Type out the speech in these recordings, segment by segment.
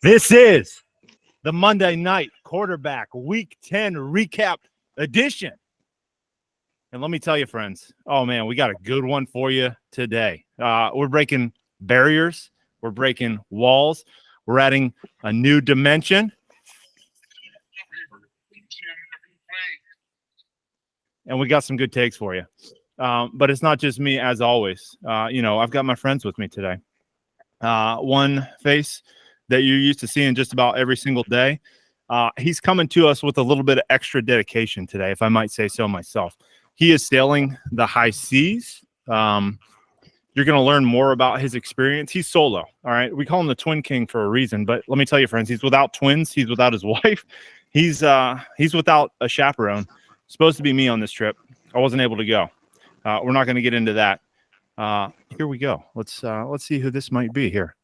This is the Monday Night Quarterback Week 10 Recap Edition. And let me tell you, friends, oh, man, we got a good one for you today. We're breaking barriers. We're breaking walls. We're adding a new dimension. And we got some good takes for you. But it's not just me, as always. I've got my friends with me today. One face that you're used to seeing just about every single day. He's coming to us with a little bit of extra dedication today, if I might say so myself. He is sailing the high seas. You're going to learn more about his experience. He's solo, all right? We call him the Twin King for a reason, but let me tell you, friends, he's without twins. He's without his wife. He's without a chaperone. Supposed to be me on this trip. I wasn't able to go. We're not going to get into that. Here we go. Let's see who this might be here.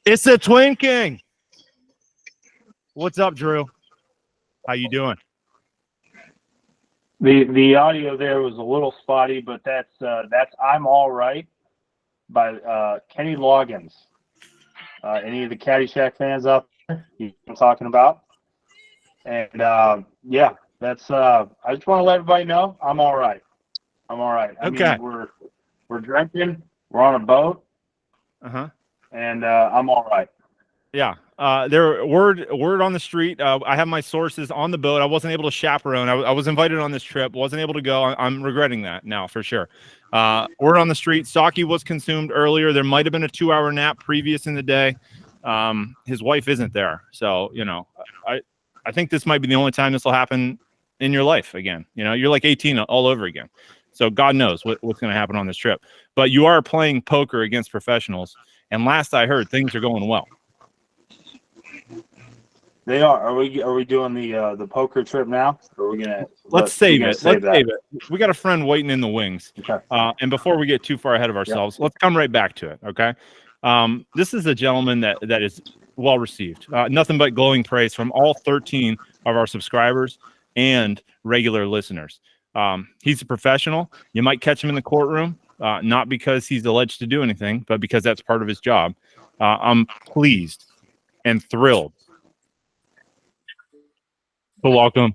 It's the Twin King. What's up, Drew? How you doing? The audio there was a little spotty, but that's "I'm All Right" by Kenny Loggins. Any of the Caddyshack fans out there? You know what I'm talking about? And yeah, that's. I just want to let everybody know I'm all right. I'm all right. I Okay. mean, we're drinking. We're on a boat. And I'm all right. Yeah. Word on the street. I have my sources on the boat. I wasn't able to chaperone. I was invited on this trip. Wasn't able to go. I'm regretting that now for sure. Word on the street. Saki was consumed earlier. There might have been a 2-hour nap previous in the day. His wife isn't there. So, I think this might be the only time this will happen in your life again. You're like 18 all over again. So God knows what's going to happen on this trip. But you are playing poker against professionals. And last I heard, things are going well. They are. Are we doing the poker trip now? Or are we gonna let's save it? Let's save it. We got a friend waiting in the wings. Okay. And before we get too far ahead of ourselves, let's come right back to it. Okay. This is a gentleman that is well received. Nothing but glowing praise from all 13 of our subscribers and regular listeners. He's a professional. You might catch him in the courtroom, not because he's alleged to do anything, but because that's part of his job. I'm pleased and thrilled to welcome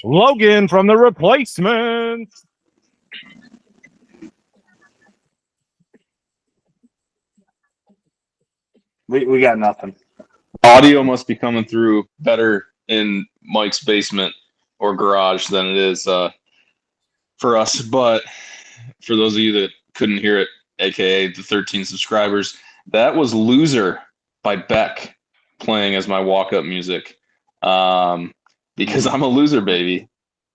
Logan from The Replacements. We got nothing. Audio must be coming through better in Mike's basement or garage than it is for us. But for those of you that couldn't hear it, aka the 13 subscribers, that was "Loser" by Beck playing as my walk-up music. Because I'm a loser, baby.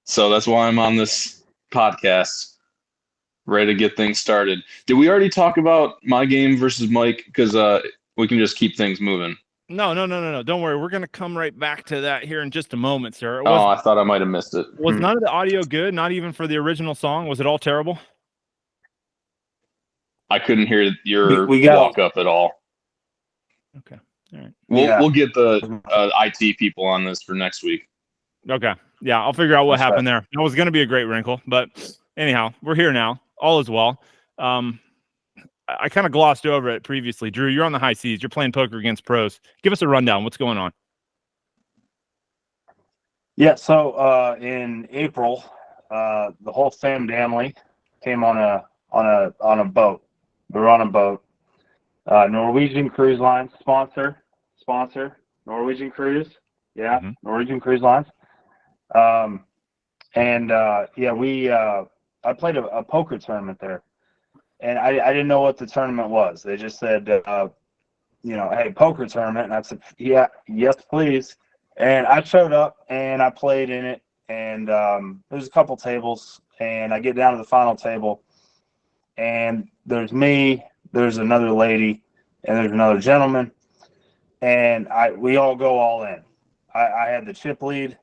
So that's why I'm on this podcast, ready to get things started. Did we already talk about my game versus Mike? Because we can just keep things moving. No. Don't worry. We're going to come right back to that here in just a moment, sir. I thought I might have missed it. Was none of the audio good? Not even for the original song? Was it all terrible? I couldn't hear your walk-up at all. Okay. All right. We'll get the IT people on this for next week. Okay. Yeah, I'll figure out what happened there. It was going to be a great wrinkle, but anyhow, we're here now. All is well. I kind of glossed over it previously. Drew, you're on the high seas. You're playing poker against pros. Give us a rundown. What's going on? Yeah. So in April, the whole family came on a boat. We were on a boat. Norwegian Cruise Lines sponsor Norwegian Cruise. Yeah, Norwegian Cruise Lines. I played a poker tournament there, and I didn't know what the tournament was. They just said, hey, poker tournament, and I said, yeah, yes, please. And I showed up and I played in it, and there's a couple tables, and I get down to the final table, and there's me, there's another lady, and there's another gentleman, and we all go all in. I had the chip lead.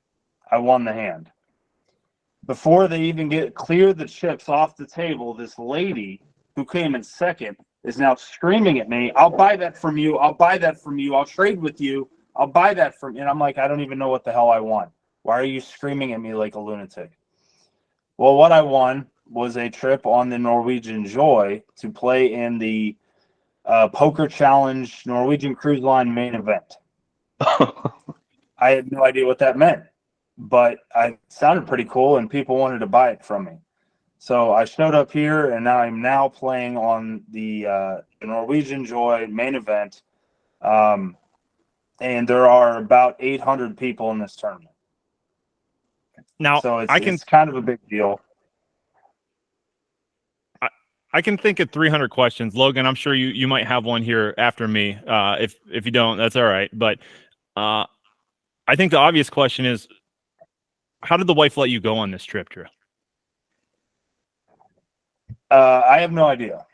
I won the hand. Before they even clear the chips off the table, this lady who came in second is now screaming at me, "I'll buy that from you. I'll buy that from you. I'll trade with you. I'll buy that from you." And I'm like, I don't even know what the hell I won. Why are you screaming at me like a lunatic? Well, what I won was a trip on the Norwegian Joy to play in the Poker Challenge Norwegian Cruise Line main event. I had no idea what that meant, but it sounded pretty cool, and people wanted to buy it from me. So I showed up here, and I'm now playing on the Norwegian Joy main event, and there are about 800 people in this tournament. Now, So it's kind of a big deal. I can think of 300 questions. Logan, I'm sure you might have one here after me. If you don't, that's all right. But I think the obvious question is, how did the wife let you go on this trip, Drew? I have no idea.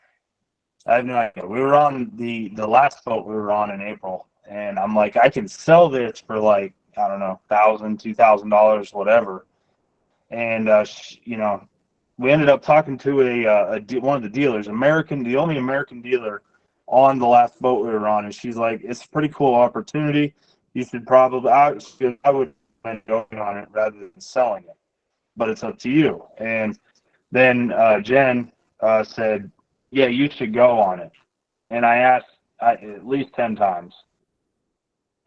We were on the last boat we were on in April, and I'm like, I can sell this for like, I don't know, $1,000, $2,000, whatever. And we ended up talking to one of the dealers, the only American dealer on the last boat we were on, and she's like, it's a pretty cool opportunity. You should probably, I would recommend going on it rather than selling it, but it's up to you. And then Jen said, yeah, you should go on it. And I asked at least 10 times,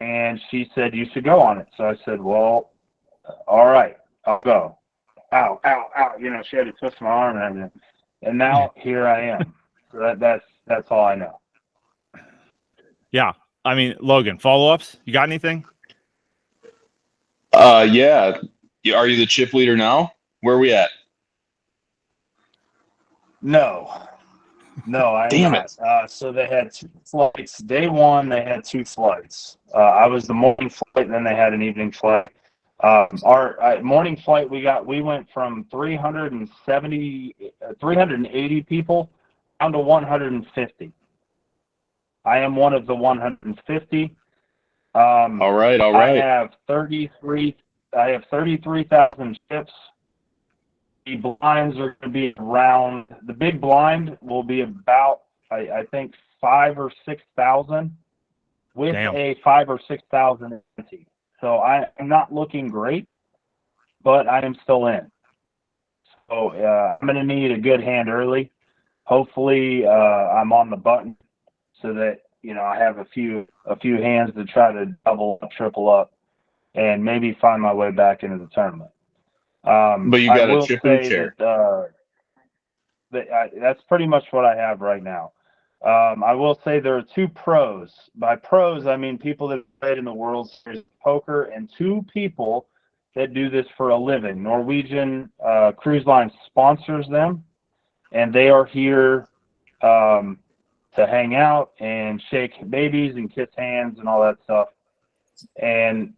and she said, you should go on it. So I said, well, all right, I'll go. Ow, ow, ow. She had to twist my arm and everything. And now here I am. So that's all I know. Yeah. I mean, Logan, follow-ups? You got anything? Yeah. Are you the chip leader now? Where are we at? No, I Damn am not. So they had 2 flights. Day one, they had 2 flights. I was the morning flight, then they had an evening flight. Our morning flight, we went from 380 people down to 150. I am one of the 150. All right. I have 33,000 chips. The blinds are going to be around, the big blind will be about, I think, 5,000 or 6,000 with a 5,000 or 6,000 empty. So I'm not looking great, but I am still in. So I'm going to need a good hand early. Hopefully I'm on the button so that, I have a few hands to try to double, triple up, and maybe find my way back into the tournament. But you got a chip in chair. That's pretty much what I have right now. I will say there are 2 pros. By pros, I mean people that have played in the World Series of Poker, and 2 people that do this for a living. Norwegian Cruise Line sponsors them, and they are here to hang out and shake babies and kiss hands and all that stuff. And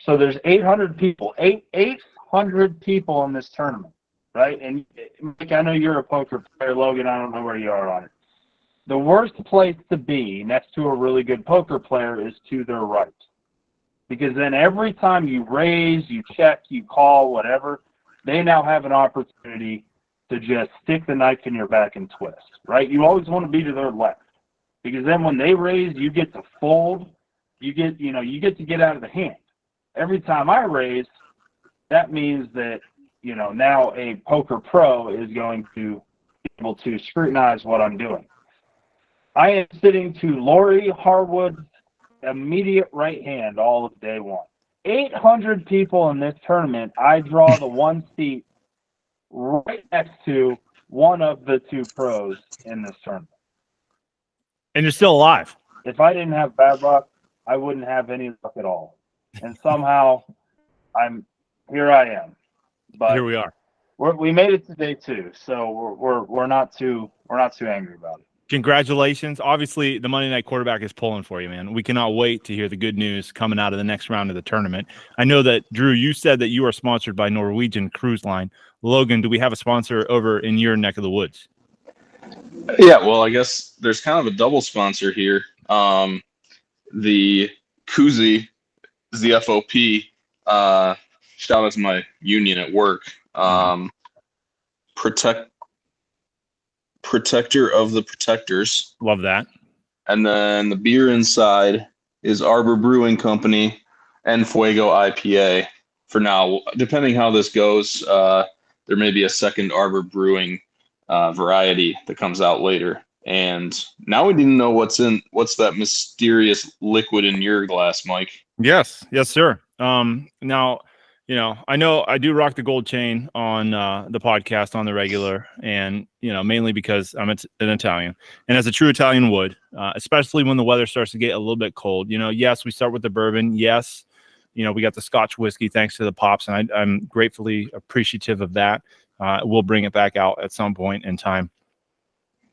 so there's 800 people, 800 people in this tournament, right? And Mike, I know you're a poker player. Logan, I don't know where you are on it. The worst place to be next to a really good poker player is to their right. Because then every time you raise, you check, you call, whatever, they now have an opportunity to just stick the knife in your back and twist, right? You always want to be to their left. Because then when they raise, you get to fold. You get to get out of the hand. Every time I raise, that means that, now a poker pro is going to be able to scrutinize what I'm doing. I am sitting to Lori Harwood's immediate right hand all of day one. 800 people in this tournament. I draw the one seat right next to one of the 2 pros in this tournament. And you're still alive. If I didn't have bad luck, I wouldn't have any luck at all. And somehow here I am. But here we are. We made it to day 2, so we're not too angry about it. Congratulations. Obviously, the Monday Night Quarterback is pulling for you, man. We cannot wait to hear the good news coming out of the next round of the tournament. I know that, Drew, you said that you are sponsored by Norwegian Cruise Line. Logan, do we have a sponsor over in your neck of the woods? Yeah, well, I guess there's kind of a double sponsor here. The Koozie is the FOP. Shout out to my union at work. Protector of the Protectors. Love that. And then the beer inside is Arbor Brewing Company and Fuego IPA for now. Depending how this goes, there may be a second Arbor Brewing variety that comes out later. And now we need to know what's that mysterious liquid in your glass, Mike. Yes, sir. Now, I know I do rock the gold chain on the podcast on the regular, and mainly because I'm an Italian, and as a true Italian would, especially when the weather starts to get a little bit cold. Yes, we start with the bourbon. Yes, we got the Scotch whiskey thanks to the pops, and I'm gratefully appreciative of that. We'll bring it back out at some point in time.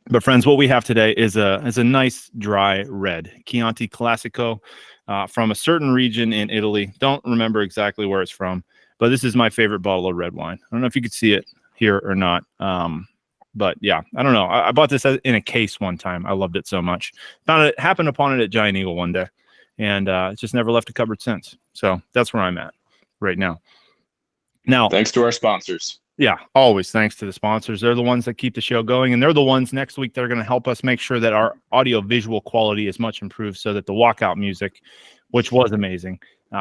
But friends, what we have today is a nice dry red Chianti Classico from a certain region in Italy. Don't remember exactly where it's from, but this is my favorite bottle of red wine. I don't know if you could see it here or not. But yeah, I don't know. I bought this in a case one time. I loved it so much. Happened upon it at Giant Eagle one day, and it's just never left a cupboard since. So that's where I'm at right now. Now, thanks to our sponsors. Yeah, always thanks to the sponsors. They're the ones that keep the show going, and they're the ones next week that are going to help us make sure that our audio-visual quality is much improved so that the walkout music, which was amazing,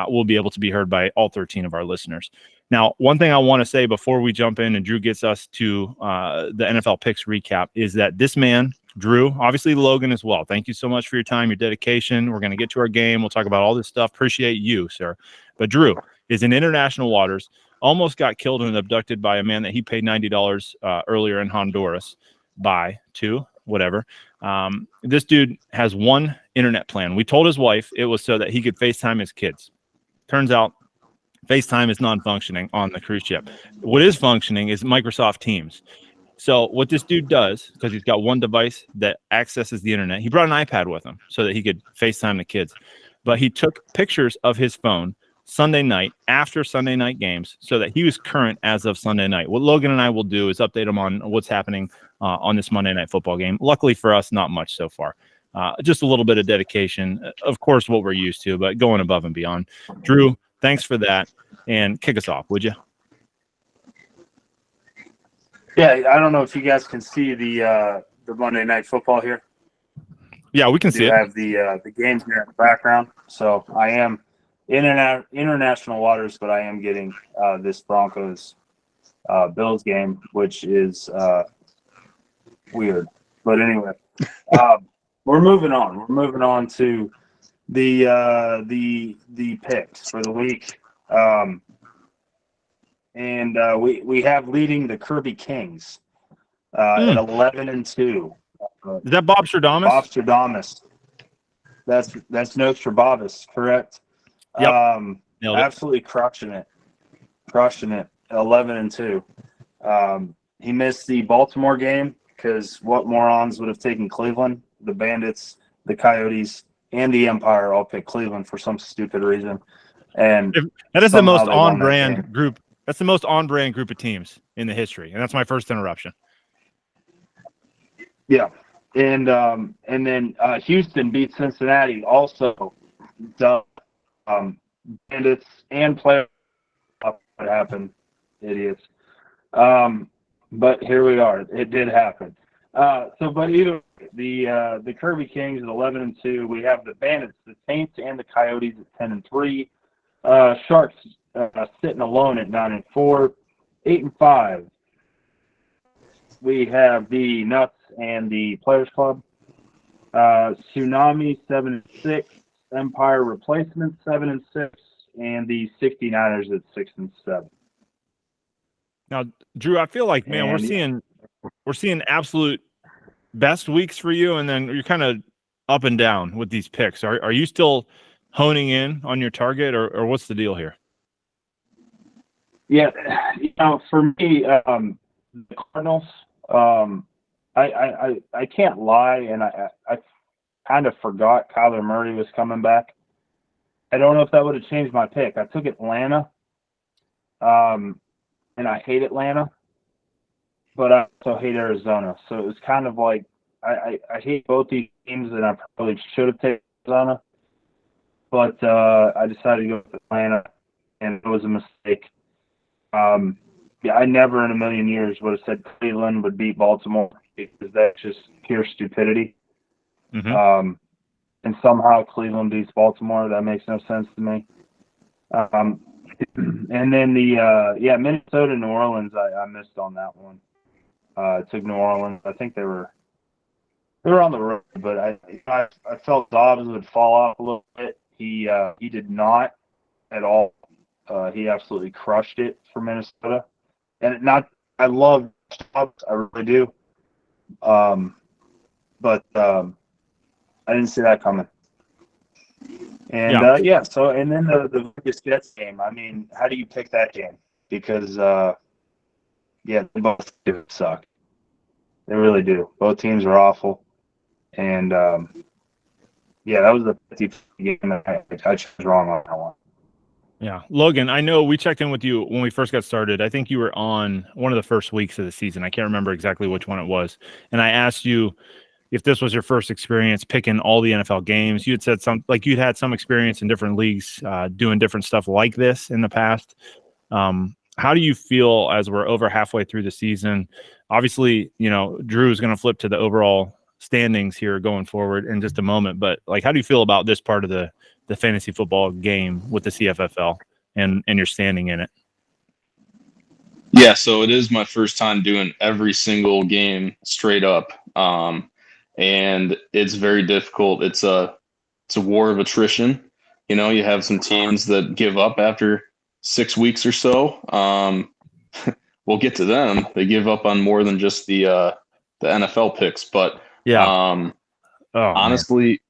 will be able to be heard by all 13 of our listeners. Now, one thing I want to say before we jump in and Drew gets us to the NFL picks recap is that this man, Drew, obviously Logan as well, thank you so much for your time, your dedication. We're going to get to our game. We'll talk about all this stuff. Appreciate you, sir. But Drew is in international waters. Almost got killed and abducted by a man that he paid $90 earlier in Honduras whatever. This dude has one internet plan. We told his wife it was so that he could FaceTime his kids. Turns out FaceTime is non-functioning on the cruise ship. What is functioning is Microsoft Teams. So what this dude does, because he's got one device that accesses the internet, he brought an iPad with him so that he could FaceTime the kids. But he took pictures of his phone Sunday night after Sunday night games so that he was current as of Sunday night. What Logan and I will do is update him on what's happening on this Monday night football game. Luckily for us, not much so far. Just a little bit of dedication. Of course, what we're used to, but going above and beyond. Drew, thanks for that. And kick us off, would you? Yeah, I don't know if you guys can see the Monday night football here. Yeah, we can see it. I have the games here in the background. So I am in international waters, but I am getting this Broncos Bills game, which is weird. But anyway, we're moving on. We're moving on to the picks for the week, and we have leading the Kirby Kings at 11-2. Is that Bob Stradamus? Bob Stradamus. That's Nostradamus, correct? Yep. Absolutely crushing it. 11-2. He missed the Baltimore game because what morons would have taken Cleveland? The Bandits, the Coyotes, and the Empire all picked Cleveland for some stupid reason. And that is the most on-brand group. That's the most on-brand group of teams in the history, and that's my first interruption. Yeah, and then Houston beat Cincinnati also. Bandits and playoff. What happened, idiots? But here we are. It did happen. But either the Kirby Kings at 11-2. We have the Bandits, the Saints, and the Coyotes at 10-3. Sharks sitting alone at 9-4, 8-5. We have the Nuts and the Players Club. Tsunami 7-6. Empire Replacement 7-6, and the 69ers at 6-7. Now, Drew, I feel like, man, we're seeing absolute best weeks for you, and then you're kind of up and down with these picks. Are you still honing in on your target, or what's the deal here? Yeah, for me, the Cardinals. I can't lie, and I kind of forgot Kyler Murray was coming back. I don't know if that would have changed my pick. I took Atlanta, and I hate Atlanta, but I also hate Arizona. So it was kind of like I hate both these teams, and I probably should have taken Arizona, but I decided to go with Atlanta, and it was a mistake. Yeah, I never in a million years would have said Cleveland would beat Baltimore because that's just pure stupidity. Mm-hmm. And somehow Cleveland beats Baltimore. That makes no sense to me. And then Minnesota, New Orleans, I missed on that one. I took New Orleans. I think they were on the road, but I felt Dobbs would fall off a little bit. He did not at all. He absolutely crushed it for Minnesota. And I love Dobbs, I really do. But I didn't see that coming. And and then the Vegas Jets game. I mean, how do you pick that game? Because they both do suck. They really do. Both teams are awful. And that was the 50 game. I was wrong on that one. Yeah. Logan, I know we checked in with you when we first got started. I think you were on one of the first weeks of the season. I can't remember exactly which one it was. And I asked you if this was your first experience picking all the NFL games. You had said you'd had some experience in different leagues, doing different stuff like this in the past. How do you feel as we're over halfway through the season? Obviously, Drew is going to flip to the overall standings here going forward in just a moment. But how do you feel about this part of the fantasy football game with the CFFL and your standing in it? Yeah, so it is my first time doing every single game straight up. And it's very difficult. It's a war of attrition. You have some teams that give up after 6 weeks or so. We'll get to them. They give up on more than just the NFL picks. But honestly,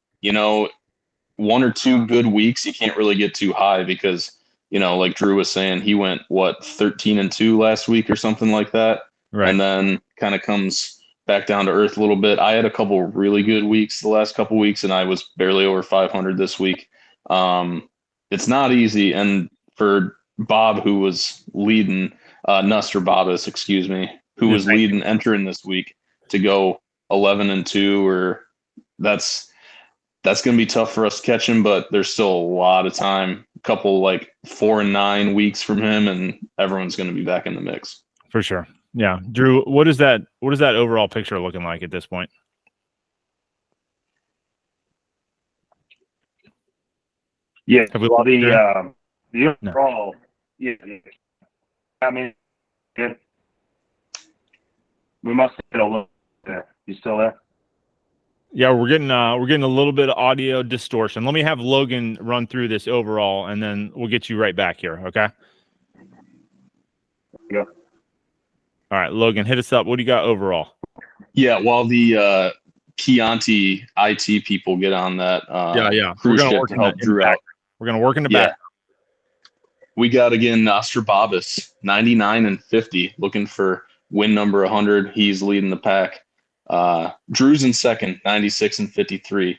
one or two good weeks, you can't really get too high because, like Drew was saying, he went 13-2 last week or something like that. Right. And then kind of comes back down to earth a little bit. I had a couple really good weeks the last couple weeks, and I was barely over 500 this week. It's not easy. And for Bob, who was leading, Nuster Bobbis, excuse me, who was leading entering this week to go 11-2, or that's going to be tough for us to catch him, but there's still a lot of time, a couple 4 and 9 weeks from him, and everyone's going to be back in the mix. For sure. Yeah. Drew, what is that overall picture looking like at this point? Yeah. Have we lost the overall, yeah. I mean, good. We must get a little there. You still there? Yeah, we're getting a little bit of audio distortion. Let me have Logan run through this overall, and then we'll get you right back here. Okay. Yeah. All right, Logan, hit us up. What do you got overall? Yeah, while the Chianti IT people get on that cruise ship to help Drew out. We're going to work in the back. We got, again, Noster Bobbis, 99-50, looking for win number 100. He's leading the pack. Drew's in second, 96-53,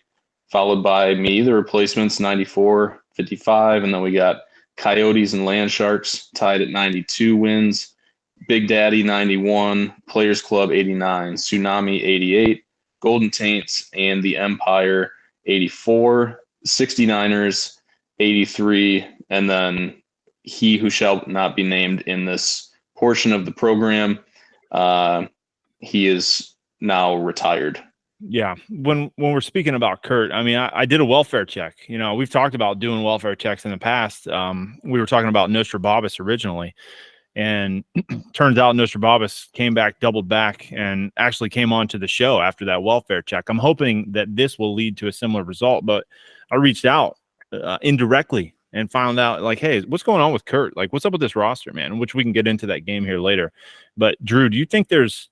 followed by me, the replacements, 94-55, and then we got Coyotes and Land Sharks tied at 92 wins. Big Daddy 91, Players Club 89, Tsunami 88, Golden Taints and the Empire 84, 69ers 83, and then he who shall not be named in this portion of the program, he is now retired. Yeah. When we're speaking about Kurt, I mean, I did a welfare check. We've talked about doing welfare checks in the past. We were talking about Noster Bobbis originally. And turns out Noster Bobbis came back, doubled back, and actually came on to the show after that welfare check. I'm hoping that this will lead to a similar result, but I reached out indirectly and found out, hey, what's going on with Kurt? What's up with this roster, man? Which we can get into that game here later. But Drew, do you think there's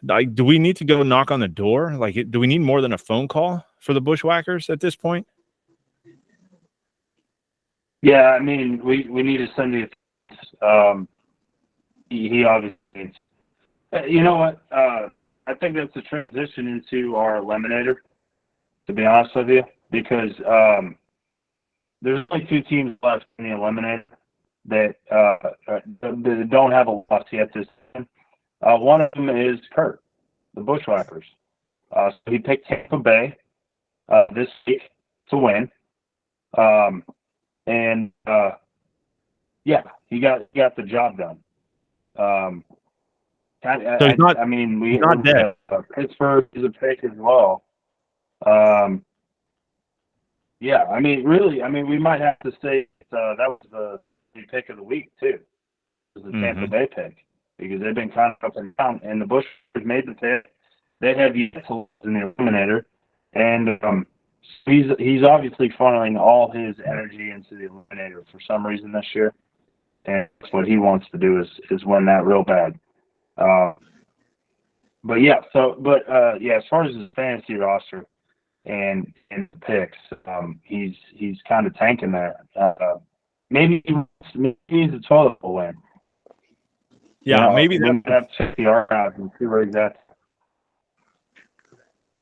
do we need to go knock on the door? Do we need more than a phone call for the Bushwhackers at this point? Yeah, I mean, we need to send you. He obviously needs. You know what? I think that's a transition into our eliminator, to be honest with you, because there's only 2 teams left in the eliminator that don't have a loss yet this season. One of them is Kurt, the Bushwhackers. So he picked Tampa Bay this week to win. Yeah, he got the job done. He's not dead. Pittsburgh is a pick as well. Yeah, I mean, really, we might have to say that was pick of the week too. It was the Tampa Mhm. Bay pick because they've been kind of up and down, and the Bushwhackers made the pick. They had the in the eliminator, and he's obviously funneling all his energy into the eliminator for some reason this year, and that's what he wants to do is win that real bad. But yeah, as far as his fantasy roster and the picks, he's kind of tanking there. Maybe he's a toilet bowl win. Yeah, maybe we might have to check the archives and see where he's at.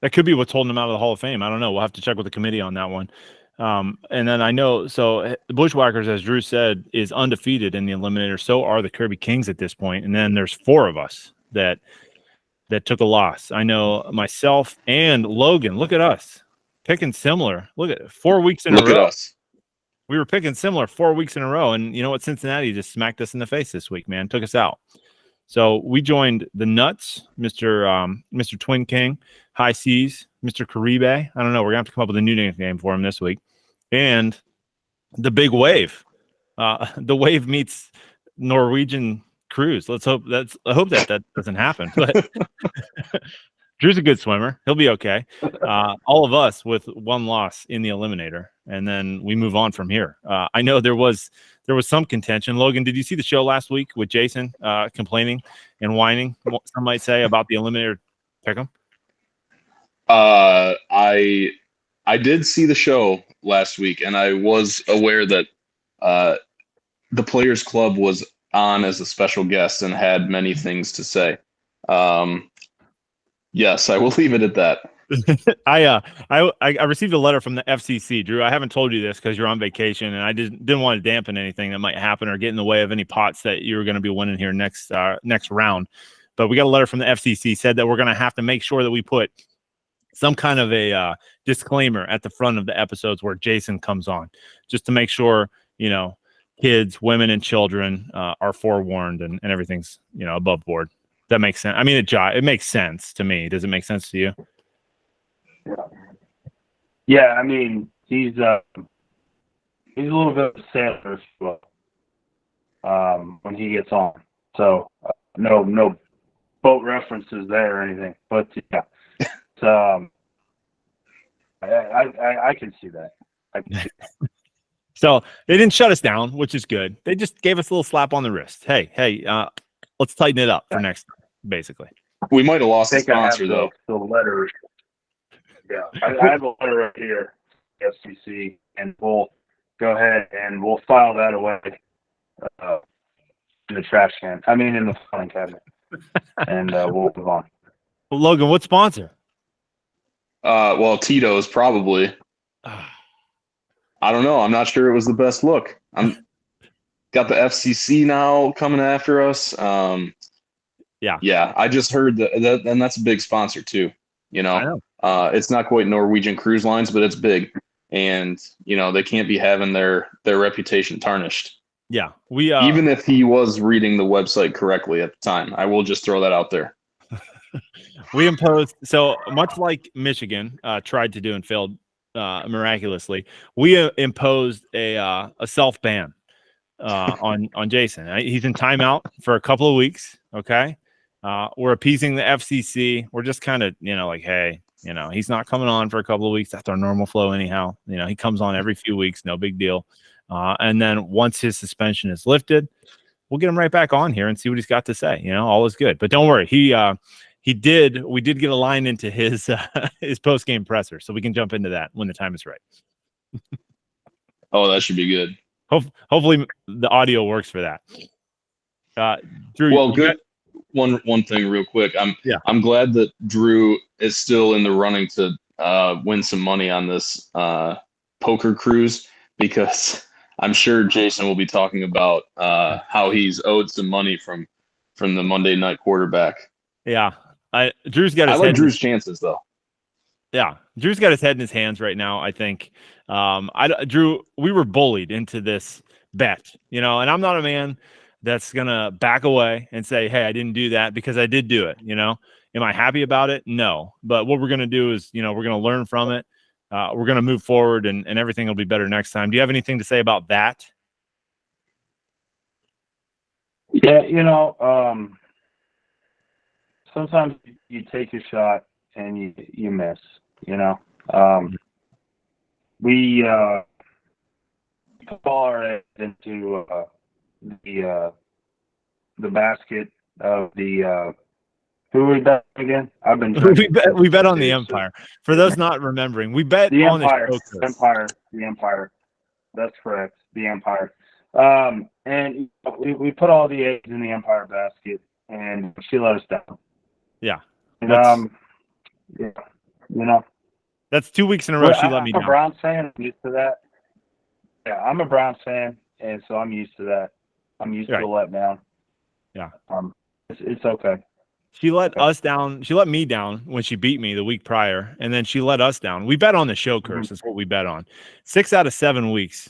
that could be what's holding him out of the Hall of Fame. I don't know. We'll have to check with the committee on that one. And then I know, so the Bushwhackers, as Drew said, is undefeated in the eliminator. So are the Kirby Kings at this point. And then there's 4 of us that took a loss. I know myself and Logan. Look at us picking similar. Look at 4 weeks in a row. Look at us. We were picking similar 4 weeks in a row. And you know what? Cincinnati just smacked us in the face this week, man. Took us out. So we joined the Nuts, Mr. Twin King, High Seas, Mr. Caribe. I don't know. We're gonna have to come up with a new nickname for him this week. And the Big Wave. The Wave meets Norwegian Cruise. I hope that doesn't happen. But Drew's a good swimmer. He'll be okay. All of us with 1 loss in the eliminator, and then we move on from here. I know there was some contention. Logan, did you see the show last week with Jason complaining and whining, some might say, about the eliminator pick'em? I did see the show last week, and I was aware that the Players Club was on as a special guest and had many things to say. Yes, I will leave it at that. I received a letter from the FCC, Drew. I haven't told you this because you're on vacation, and I didn't want to dampen anything that might happen or get in the way of any pots that you were going to be winning here next round. But we got a letter from the FCC, said that we're going to have to make sure that we put some kind of a disclaimer at the front of the episodes where Jason comes on, just to make sure, kids, women, and children are forewarned and everything's, above board. That makes sense. I mean, it makes sense to me. Does it make sense to you? Yeah, I mean, he's a little bit of a sailor, if you will, when he gets on. So no boat references there or anything. But yeah, I can see that. So they didn't shut us down, which is good. They just gave us a little slap on the wrist. Hey, let's tighten it up for next time, basically. We might have lost I the think I have sponsor, though. the letter. Yeah, I have a letter right here, FCC, and we'll go ahead and we'll file that away in the trash can. I mean, in the filing cabinet, and we'll move on. Well, Logan, what sponsor? Well, Tito's probably. I don't know. I'm not sure it was the best look. I'm got the FCC now coming after us. Yeah. I just heard that, and that's a big sponsor too. I know. It's not quite Norwegian Cruise Lines, but it's big, and they can't be having their reputation tarnished. Yeah, we even if he was reading the website correctly at the time, I will just throw that out there. We imposed, so much like Michigan tried to do and failed miraculously. We imposed a self ban on Jason. He's in timeout for a couple of weeks. Okay, we're appeasing the FCC. We're just kind of like, hey, he's not coming on for a couple of weeks. That's our normal flow anyhow. He comes on every few weeks, no big deal. And then once his suspension is lifted, we'll get him right back on here and see what he's got to say. All is good. But don't worry, we did get a line into his post-game presser, so we can jump into that when the time is right. Oh, that should be good. Hopefully the audio works for that. Drew, well, good. One thing real quick. I'm glad that Drew is still in the running to win some money on this poker cruise, because I'm sure Jason will be talking about how he's owed some money from the Monday night quarterback. Yeah. Drew's got his Drew's chances though. Yeah. Drew's got his head in his hands right now, I think. Drew, we were bullied into this bet, and I'm not a man that's going to back away and say, hey, I didn't do that, because I did do it. Am I happy about it? No. But what we're going to do is, we're going to learn from it. We're going to move forward, and everything will be better next time. Do you have anything to say about that? Yeah, sometimes you take a shot and you miss. We put all our eggs into the basket of the who we bet again? I've been we bet on the too, so- Empire. For those not remembering, we bet the on Empire, the show. the Empire. That's correct, the Empire. And we put all the eggs in the Empire basket, and she let us down. Yeah. And yeah, that's 2 weeks in a row she let me down. I'm a Browns fan. I'm used to that. Yeah, I'm a Browns fan, and so I'm used to that. I'm used to the letdown. Yeah. It's okay. She let us down. She let me down when she beat me the week prior, and then she let us down. We bet on the show curse. That's what we bet on. 6 out of 7 weeks,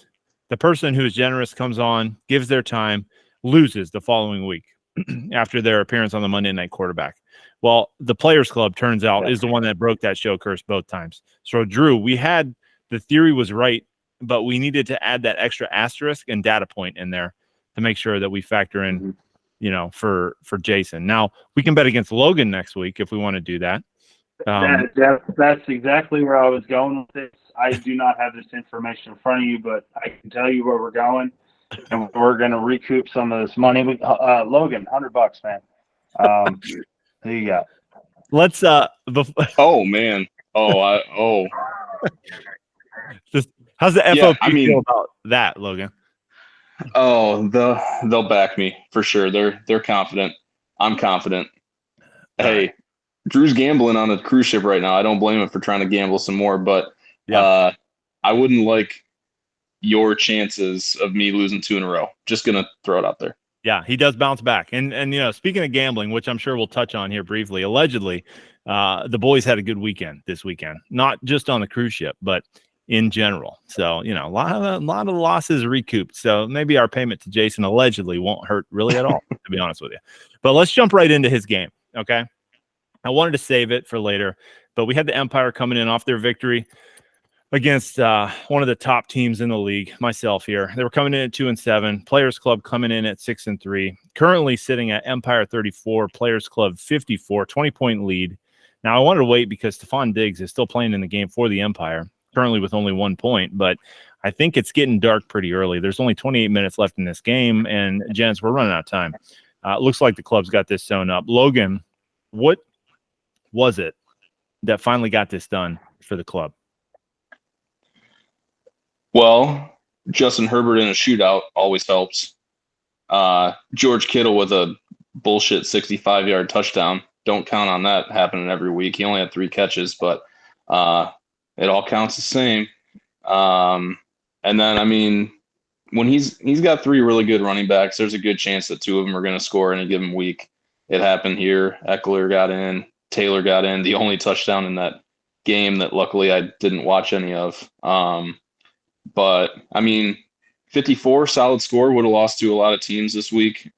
the person who is generous comes on, gives their time, loses the following week after their appearance on the Monday Night Quarterback. Well, the Players Club, turns out, is the one that broke that show curse both times. So, Drew, the theory was right, but we needed to add that extra asterisk and data point in there to make sure that we factor in for Jason. Now we can bet against Logan next week if we want to do that. That's exactly where I was going with this. I do not have this information in front of you, but I can tell you where we're going, and we're going to recoup some of this money. Logan, $100, man. There you go. Let's oh man. How's the FOP feel about that, Logan? Oh, they'll back me for sure. They're confident. I'm confident. Hey, Drew's gambling on a cruise ship right now. I don't blame him for trying to gamble some more, but I wouldn't like your chances of me losing 2 in a row. Just gonna throw it out there. Yeah, he does bounce back. And speaking of gambling, which I'm sure we'll touch on here briefly, allegedly, the boys had a good weekend this weekend, not just on the cruise ship, but in general. So, a lot of losses recouped. So maybe our payment to Jason allegedly won't hurt really at all, to be honest with you. But let's jump right into his game, okay? I wanted to save it for later, but we had the Empire coming in off their victory against one of the top teams in the league, myself here. They were coming in at 2-7, Players Club coming in at 6-3, currently sitting at Empire 34, Players Club 54, 20-point lead. Now, I wanted to wait because Stephon Diggs is still playing in the game for the Empire, currently with only 1 point, but I think it's getting dark pretty early. There's only 28 minutes left in this game, and gents, we're running out of time. Looks like the club's got this sewn up. Logan, what was it that finally got this done for the club? Well, Justin Herbert in a shootout always helps. George Kittle with a bullshit 65-yard touchdown. Don't count on that happening every week. He only had 3 catches, but it all counts the same. And then, I mean, when he's got 3 really good running backs, there's a good chance that 2 of them are going to score in a given week. It happened here. Eckler got in. Taylor got in. The only touchdown in that game that luckily I didn't watch any of. But, I mean, 54, solid score, would have lost to a lot of teams this week.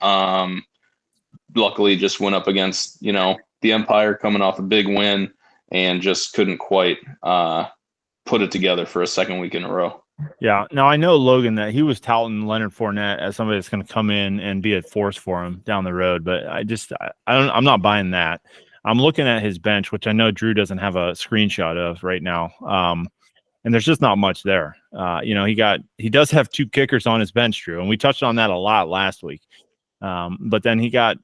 Luckily, just went up against, the Empire coming off a big win and just couldn't quite put it together for a second week in a row. Yeah. Now, I know, Logan, that he was touting Leonard Fournette as somebody that's going to come in and be a force for him down the road, but I'm not buying that. I'm looking at his bench, which I know Drew doesn't have a screenshot of right now. And there's just not much there. He does have 2 kickers on his bench, Drew, and we touched on that a lot last week. But then he got,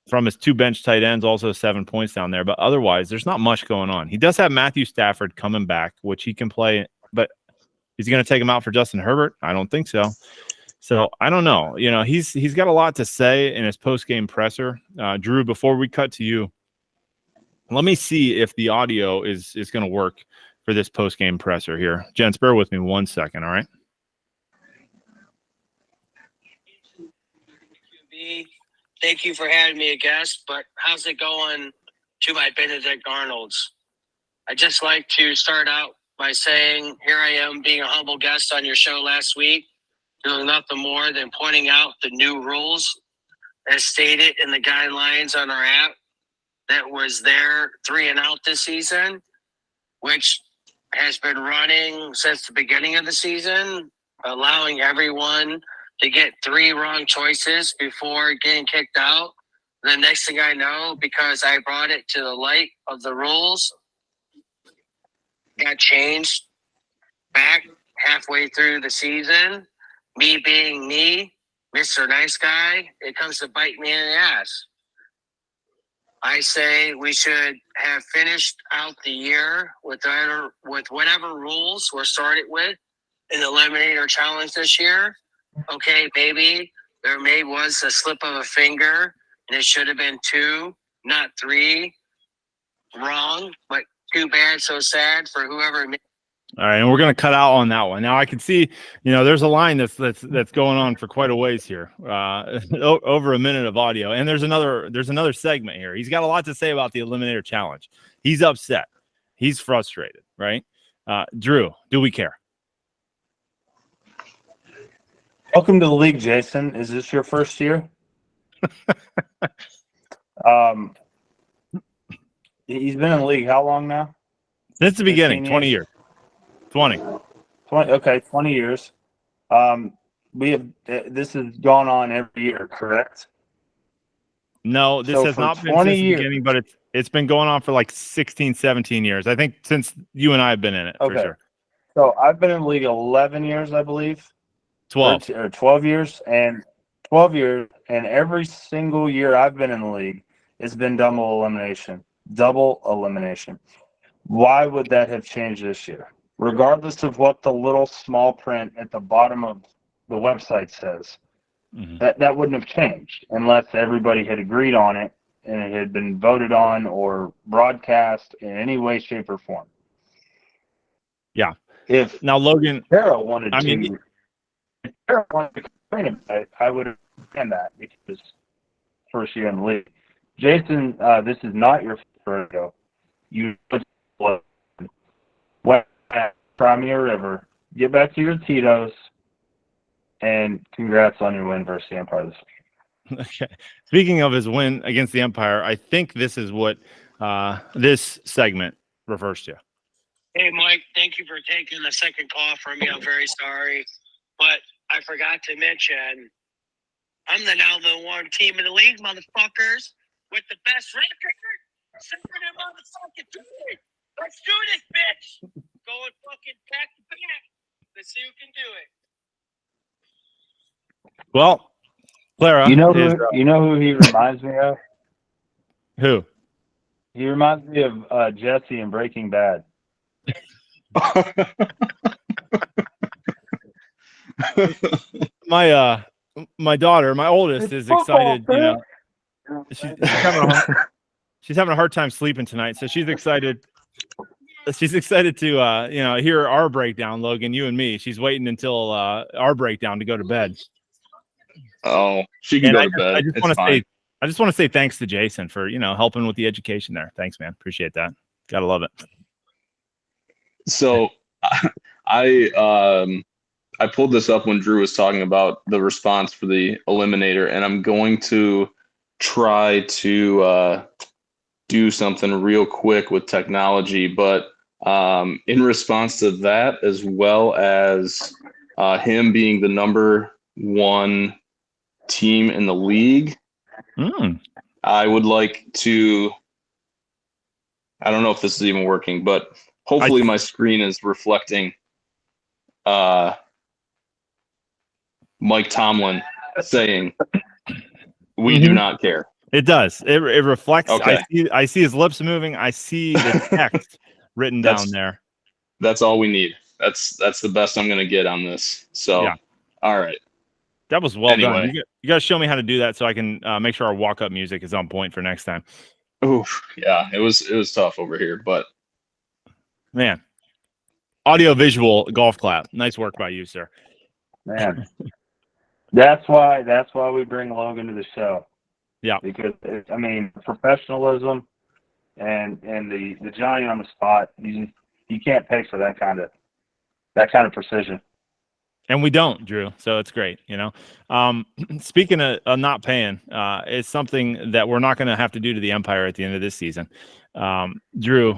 from his 2 bench tight ends, also 7 points down there. But otherwise, there's not much going on. He does have Matthew Stafford coming back, which he can play, but is he going to take him out for Justin Herbert? I don't think so. So I don't know. He's got a lot to say in his post-game presser. Drew, before we cut to you, let me see if the audio is going to work for this post-game presser here. Gents, bear with me 1 second, all right? Thank you for having me a guest, but how's it going to my Benedict Arnolds? I'd just like to start out by saying here I am being a humble guest on your show last week, doing nothing more than pointing out the new rules as stated in the guidelines on our app that was there 3 and out this season, which has been running since the beginning of the season, allowing everyone to get 3 wrong choices before getting kicked out. The next thing I know, because I brought it to the light of the rules, got changed back halfway through the season. Me being me, Mr. Nice Guy, it comes to bite me in the ass. I say we should have finished out the year with whatever rules we're started with in the Eliminator Challenge this year. Okay, maybe there was a slip of a finger, and it should have been 2, not 3. Wrong, but too bad, so sad for whoever made. All right, and we're going to cut out on that one. Now I can see, there's a line that's going on for quite a ways here, over a minute of audio, and there's another segment here. He's got a lot to say about the Eliminator Challenge. He's upset. He's frustrated, right? Drew, do we care? Welcome to the league, Jason. Is this your first year? He's been in the league how long now? Since the beginning, 20 years. 20. 20. Okay, 20 years. This has gone on every year, correct? No, this has not been since the beginning, but it's been going on for like 16, 17 years. I think since you and I have been in it, for sure. So I've been in the league 11 years, I believe. 12. Or 12 years, and 12 years, and every single year I've been in the league, it's been double elimination. Double elimination. Why would that have changed this year? Regardless of what the little small print at the bottom of the website says, that wouldn't have changed unless everybody had agreed on it and it had been voted on or broadcast in any way, shape, or form. Yeah. If now Logan Tara wanted to complain about it, I would understand that because first year in the league. Jason, this is not your first go. You went at Crimea River. Get back to your Tito's, and congrats on your win versus the Empire this week. Okay. Speaking of his win against the Empire, I think this is what this segment refers to. Hey, Mike, thank you for taking the second call from me. I'm very sorry. But I forgot to mention, I'm now the one team in the league, motherfuckers, with the best record. Second and motherfucking 2. Let's do this, bitch. Going fucking back to back. Let's see who can do it. Well, Clara, you know who he reminds me of? Who? He reminds me of Jesse in Breaking Bad. My daughter, my oldest, is excited. She's having a hard time sleeping tonight, so she's excited. She's excited to hear our breakdown, Logan, you and me. She's waiting until our breakdown to go to bed. Oh, she can go to bed. I just want to say thanks to Jason for helping with the education there. Thanks, man. Appreciate that. Gotta love it. So I pulled this up when Drew was talking about the response for the Eliminator, and I'm going to try to do something real quick with technology, but in response to that, as well as him being the number 1 team in the league, I would like to, I don't know if this is even working, but hopefully my screen is reflecting Mike Tomlin saying, we do not care. It does. It reflects. Okay. I see his lips moving. I see the text written down there. That's all we need. That's the best I'm going to get on this. So, yeah. All right. That was well done. You got to show me how to do that so I can make sure our walk-up music is on point for next time. Oof. Yeah, it was tough over here, but man, audio-visual golf clap. Nice work by you, sir. Man, that's why we bring Logan to the show. Yeah, because professionalism and the Johnny on the spot. You can't pay for that kind of precision. And we don't, Drew. So it's great. Speaking of not paying, it's something that we're not going to have to do to the Empire at the end of this season. Drew,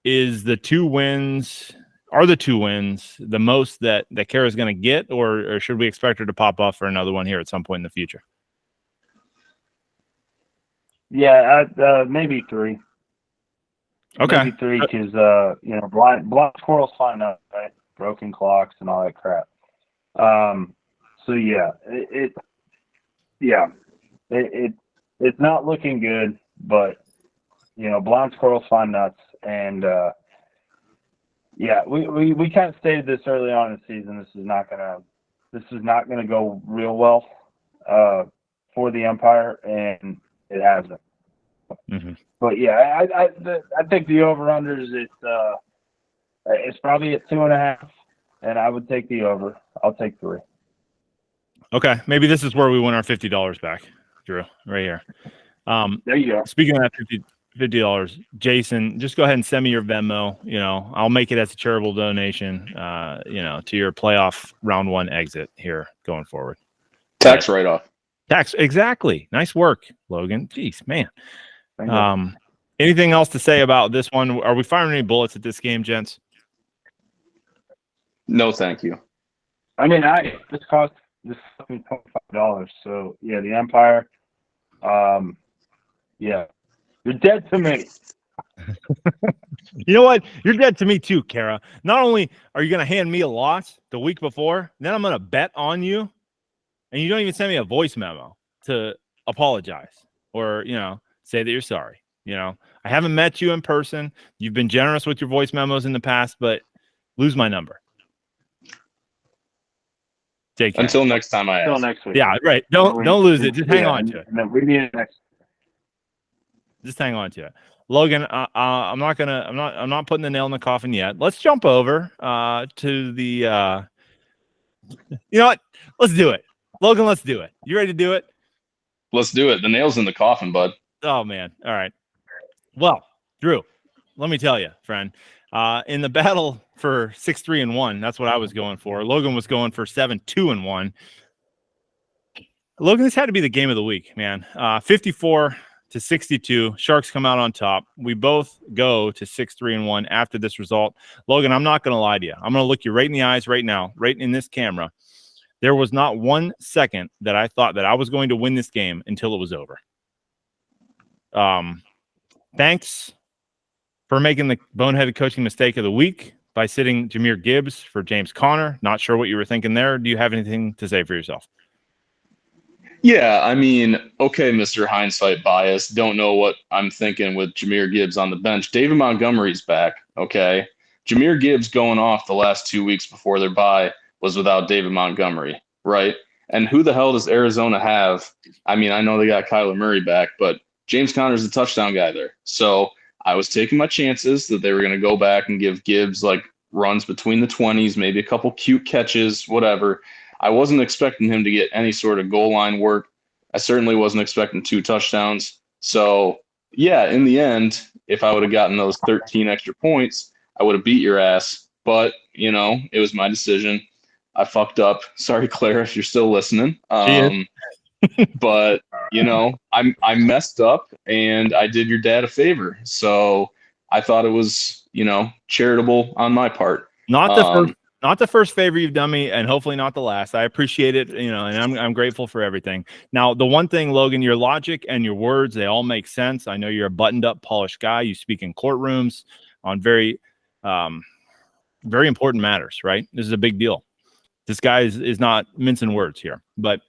is the 2 wins? are the 2 wins the most that Kara's going to get, or should we expect her to pop off for another one here at some point in the future? Yeah, maybe 3. Okay. Maybe 3 because blind squirrels find out, right? Broken clocks and all that crap. So yeah, it's not looking good, but blind squirrels find nuts, and we kind of stated this early on in the season. This is not gonna go real well for the Empire, and it hasn't. Mm-hmm. But yeah, I think the over/unders it's probably at 2.5, and I would take the over. I'll take 3. Okay, maybe this is where we win our $50 back, Drew. Right here. There you go. Speaking of that $50, Jason, just go ahead and send me your Venmo. I'll make it as a charitable donation. To your playoff round 1 exit here going forward. Tax write-off. Tax, exactly. Nice work, Logan. Jeez, man. Anything else to say about this one? Are we firing any bullets at this game, gents? No, thank you. I mean, this cost me $25. So yeah, the Empire. Yeah, you're dead to me. You know what? You're dead to me too, Kara. Not only are you going to hand me a loss the week before, then I'm going to bet on you, and you don't even send me a voice memo to apologize or say that you're sorry. I haven't met you in person. You've been generous with your voice memos in the past, but lose my number. Take care. Until next time I ask. Until next week. Yeah, right. Don't lose it. Just hang on to it. And then we need it next. Just hang on to it. Logan, I'm not putting the nail in the coffin yet. Let's jump over to the you know what? Let's do it. Logan, let's do it. You ready to do it? Let's do it. The nail's in the coffin, bud. Oh man. All right. Well, Drew, let me tell you, friend. In the battle for 6-3-1, that's what I was going for. Logan was going for 7-2-1. Logan, this had to be the game of the week, man. 54-62. Sharks come out on top. We both go to 6-3-1 after this result. Logan, I'm not going to lie to you. I'm going to look you right in the eyes right now, right in this camera. There was not 1 second that I thought that I was going to win this game until it was over. Thanks for making the boneheaded coaching mistake of the week by sitting Jahmyr Gibbs for James Conner. Not sure what you were thinking there. Do you have anything to say for yourself? Yeah, I mean, okay, Mr. Hindsight Bias. Don't know what I'm thinking with Jahmyr Gibbs on the bench. David Montgomery's back, okay? Jahmyr Gibbs going off the last 2 weeks before their bye was without David Montgomery, right? And who the hell does Arizona have? I mean, I know they got Kyler Murray back, but James Conner's the touchdown guy there. So I was taking my chances that they were going to go back and give Gibbs like runs between the 20s, maybe a couple cute catches, whatever. I wasn't expecting him to get any sort of goal line work. I certainly wasn't expecting 2 touchdowns. So, yeah, in the end, if I would have gotten those 13 extra points, I would have beat your ass. But, it was my decision. I fucked up. Sorry, Claire, if you're still listening. But, I messed up and I did your dad a favor. So I thought it was, charitable on my part. Not the first favor you've done me, and hopefully not the last. I appreciate it, and I'm grateful for everything. Now, the one thing, Logan, your logic and your words, they all make sense. I know you're a buttoned up, polished guy. You speak in courtrooms on very, very important matters, right? This is a big deal. This guy is not mincing words here, but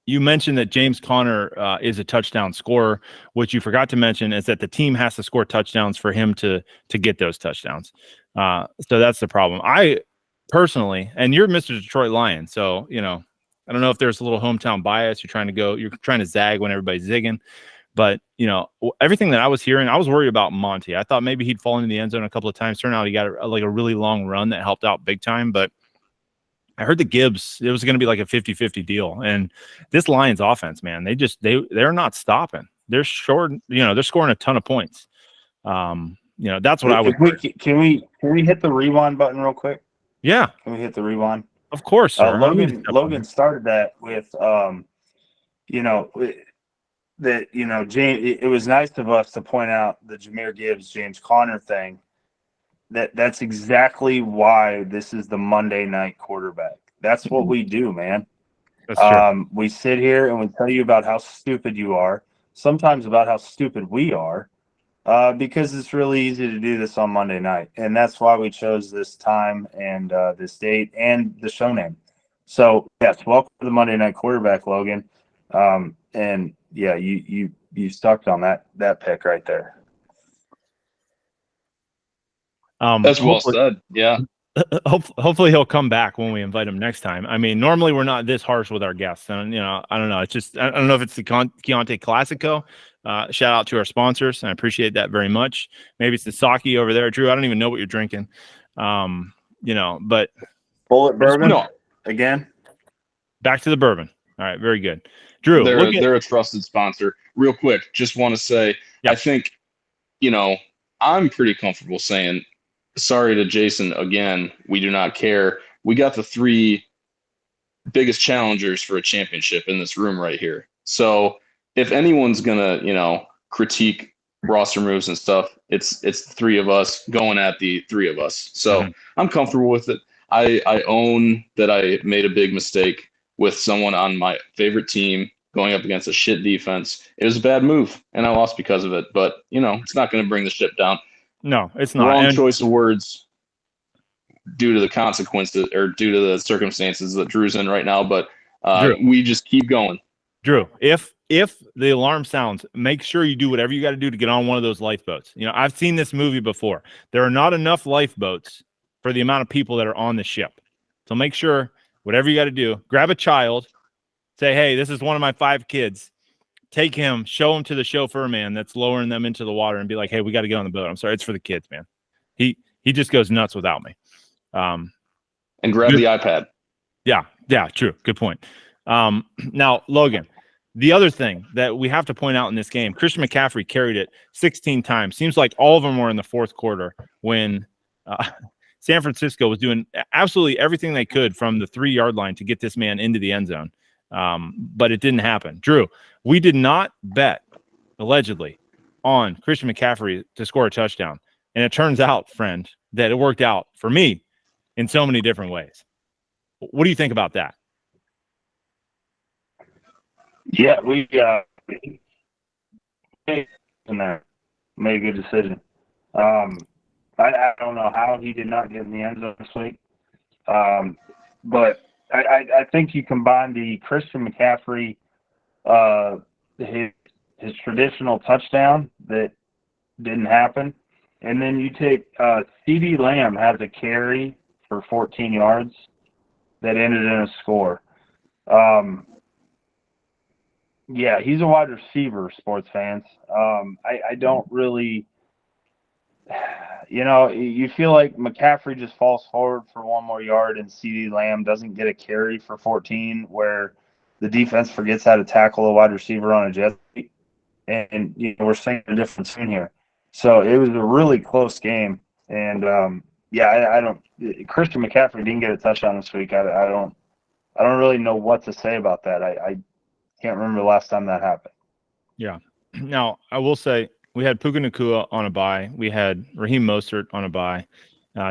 you mentioned that James Conner is a touchdown scorer. What you forgot to mention is that the team has to score touchdowns for him to get those touchdowns. So that's the problem. I personally, and you're Mr. Detroit Lion, so I don't know if there's a little hometown bias. You're trying to zag when everybody's zigging, but everything that I was hearing, I was worried about Monty. I thought maybe he'd fall into the end zone a couple of times. Turned out he got a really long run that helped out big time, but I heard the Gibbs, it was going to be like a 50-50 deal. And this Lions offense, man, they're not stopping. They're short, they're scoring a ton of points. That's what I would. Can we hit the rewind button real quick? Yeah. Can we hit the rewind? Of course, sir. Logan started that with, James. It was nice of us to point out the Jahmyr Gibbs, James Conner thing. That's exactly why this is the Monday night quarterback. That's what we do, man. That's true. We sit here and we tell you about how stupid you are, sometimes about how stupid we are, because it's really easy to do this on Monday night. And that's why we chose this time and this date and the show name. So, yes, welcome to the Monday Night Quarterback, Logan. And, yeah, you stuck on that pick right there. That's well said. Yeah. Hopefully he'll come back when we invite him next time. I mean, normally we're not this harsh with our guests, and I don't know. It's just I don't know if it's the Chianti Classico. Shout out to our sponsors, and I appreciate that very much. Maybe it's the sake over there, Drew. I don't even know what you're drinking. But Bullet bourbon No. again. Back to the bourbon. All right, very good, Drew. They're a trusted sponsor. Real quick, just want to say, Yeah. I think, I'm pretty comfortable saying, sorry to Jason again. We do not care. We got the 3 biggest challengers for a championship in this room right here. So if anyone's gonna, critique roster moves and stuff, it's the 3 of us going at the 3 of us. So I'm comfortable with it. I own that I made a big mistake with someone on my favorite team going up against a shit defense. It was a bad move, and I lost because of it. But, it's not going to bring the ship down. No, it's not. Wrong choice of words due to the consequences or due to the circumstances that Drew's in right now. But we just keep going. Drew, if the alarm sounds, make sure you do whatever you got to do to get on one of those lifeboats. I've seen this movie before. There are not enough lifeboats for the amount of people that are on the ship. So make sure whatever you got to do, grab a child, say, hey, this is one of my 5 kids. Take him, show him to the chauffeur man that's lowering them into the water and be like, hey, we got to get on the boat. I'm sorry, it's for the kids, man. He just goes nuts without me. And grab the iPad. Yeah, true. Good point. Now, Logan, the other thing that we have to point out in this game, Christian McCaffrey carried it 16 times. Seems like all of them were in the fourth quarter when San Francisco was doing absolutely everything they could from the 3-yard line to get this man into the end zone. But it didn't happen. Drew, we did not bet, allegedly, on Christian McCaffrey to score a touchdown. And it turns out, friend, that it worked out for me in so many different ways. What do you think about that? Yeah, we in there made a good decision. I don't know how he did not get in the end zone this week, but I think you combine the Christian McCaffrey, his traditional touchdown that didn't happen, and then you take CeeDee Lamb has a carry for 14 yards that ended in a score. Yeah, he's a wide receiver, sports fans. I don't really, you feel like McCaffrey just falls forward for 1 more yard and CeeDee Lamb doesn't get a carry for 14 where the defense forgets how to tackle a wide receiver on a jet sweep. And we're seeing a difference in here. So it was a really close game. And, Christian McCaffrey didn't get a touchdown this week. I don't really know what to say about that. I can't remember the last time that happened. Yeah. Now, I will say we had Puka Nacua on a bye. We had Raheem Mostert on a bye.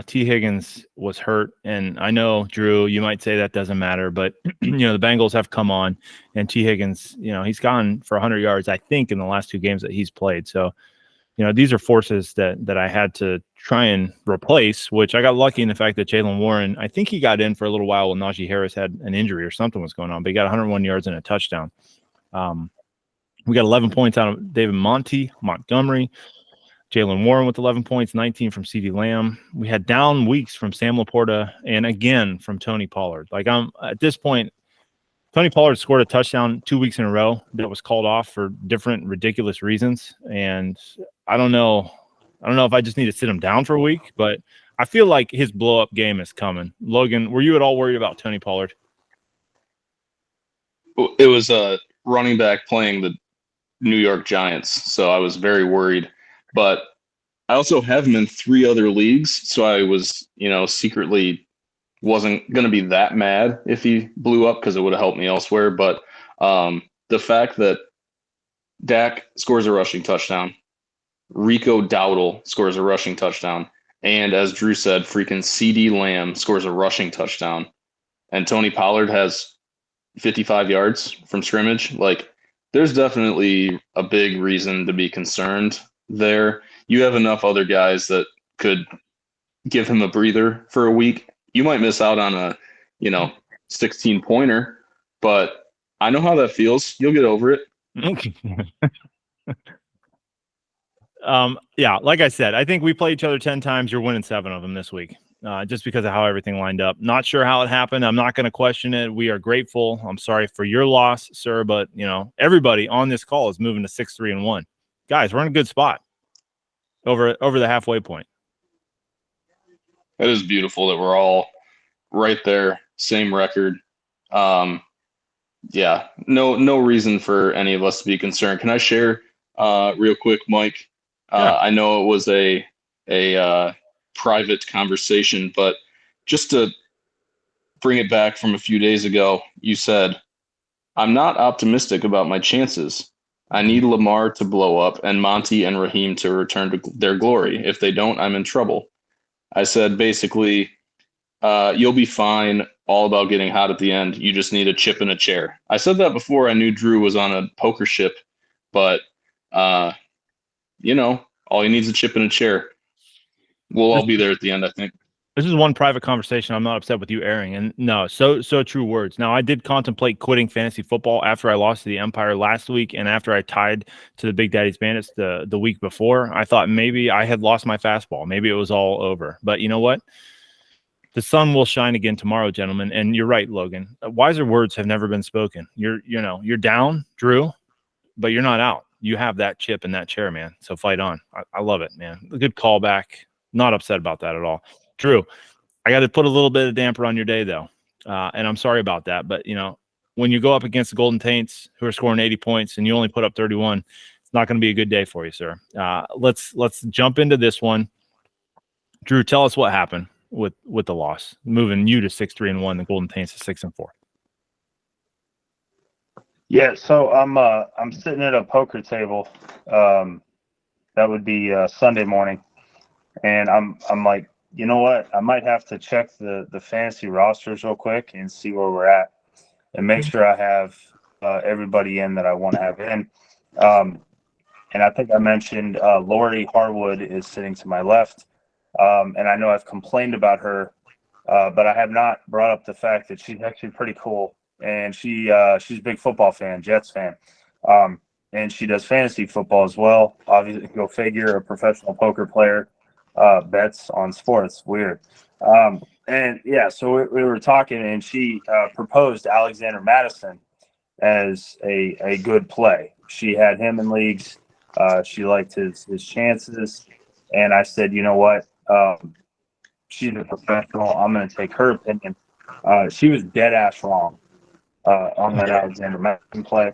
T. Higgins was hurt. And I know, Drew, you might say that doesn't matter, but, the Bengals have come on. And T. Higgins, he's gone for 100 yards, I think, in the last 2 games that he's played. So, these are forces that I had to try and replace, which I got lucky in the fact that Jaylen Warren, I think he got in for a little while when Najee Harris had an injury or something was going on, but he got 101 yards and a touchdown. We got 11 points out of David Montgomery, Jaylen Warren with 11 points, 19 from CeeDee Lamb. We had down weeks from Sam Laporta and again from Tony Pollard. At this point, Tony Pollard scored a touchdown 2 weeks in a row that was called off for different ridiculous reasons. And I don't know if I just need to sit him down for a week, but I feel like his blow-up game is coming. Logan, were you at all worried about Tony Pollard? It was a running back playing the New York Giants, so I was very worried. But I also have him in 3 other leagues, so I was, secretly wasn't going to be that mad if he blew up because it would have helped me elsewhere. But the fact that Dak scores a rushing touchdown, Rico Dowdle scores a rushing touchdown, And as Drew said, freaking CD Lamb scores a rushing touchdown. And Tony Pollard has 55 yards from scrimmage. Like, there's definitely a big reason to be concerned there. You have enough other guys that could give him a breather for a week. You might miss out on a, 16-pointer, but I know how that feels. You'll get over it. Yeah, like I said, I think we play each other 10 times. You're winning 7 of them this week, just because of how everything lined up. Not sure how it happened. I'm not going to question it. We are grateful. I'm sorry for your loss, sir, but everybody on this call is moving to 6-3-1. Guys, we're in a good spot over the halfway point. It is beautiful that we're all right there, same record. Yeah, no reason for any of us to be concerned. Can I share real quick, Mike? Yeah. I know it was a private conversation, but just to bring it back from a few days ago, you said, "I'm not optimistic about my chances. I need Lamar to blow up and Monty and Raheem to return to their glory. If they don't, I'm in trouble." I said, basically, you'll be fine, all about getting hot at the end. You just need a chip in a chair. I said that before I knew Drew was on a poker ship, but, all he needs is a chip in a chair. We'll all be there at the end, I think. This is one private conversation I'm not upset with you airing. And no, so true words. Now, I did contemplate quitting fantasy football after I lost to the Empire last week and after I tied to the Big Daddy's Bandits the week before. I thought maybe I had lost my fastball. Maybe it was all over. But you know what? The sun will shine again tomorrow, gentlemen. And you're right, Logan. Wiser words have never been spoken. You're down, Drew, but you're not out. You have that chip in that chair, man. So fight on. I love it, man. A good callback. Not upset about that at all. Drew, I got to put a little bit of damper on your day, though. And I'm sorry about that. But, when you go up against the Golden Taints, who are scoring 80 points, and you only put up 31, it's not going to be a good day for you, sir. Let's jump into this one. Drew, tell us what happened with the loss, moving you to 6-3-1, the Golden Taints to 6-4. Yeah, so I'm sitting at a poker table. That would be Sunday morning, and I'm like, you know what? I might have to check the fantasy rosters real quick and see where we're at, and make sure I have everybody in that I want to have in. And I think I mentioned Lori Harwood is sitting to my left, and I know I've complained about her, but I have not brought up the fact that she's actually pretty cool, and she's a big football fan, Jets fan, and she does fantasy football as well. Obviously, go figure, a professional poker player. Bets on sports. Weird. And yeah, so we were talking, and she proposed Alexander Madison as a good play. She had him in leagues. She liked his chances. And I said, you know what? She's a professional. I'm going to take her opinion. She was dead ass wrong on that Alexander Madison play.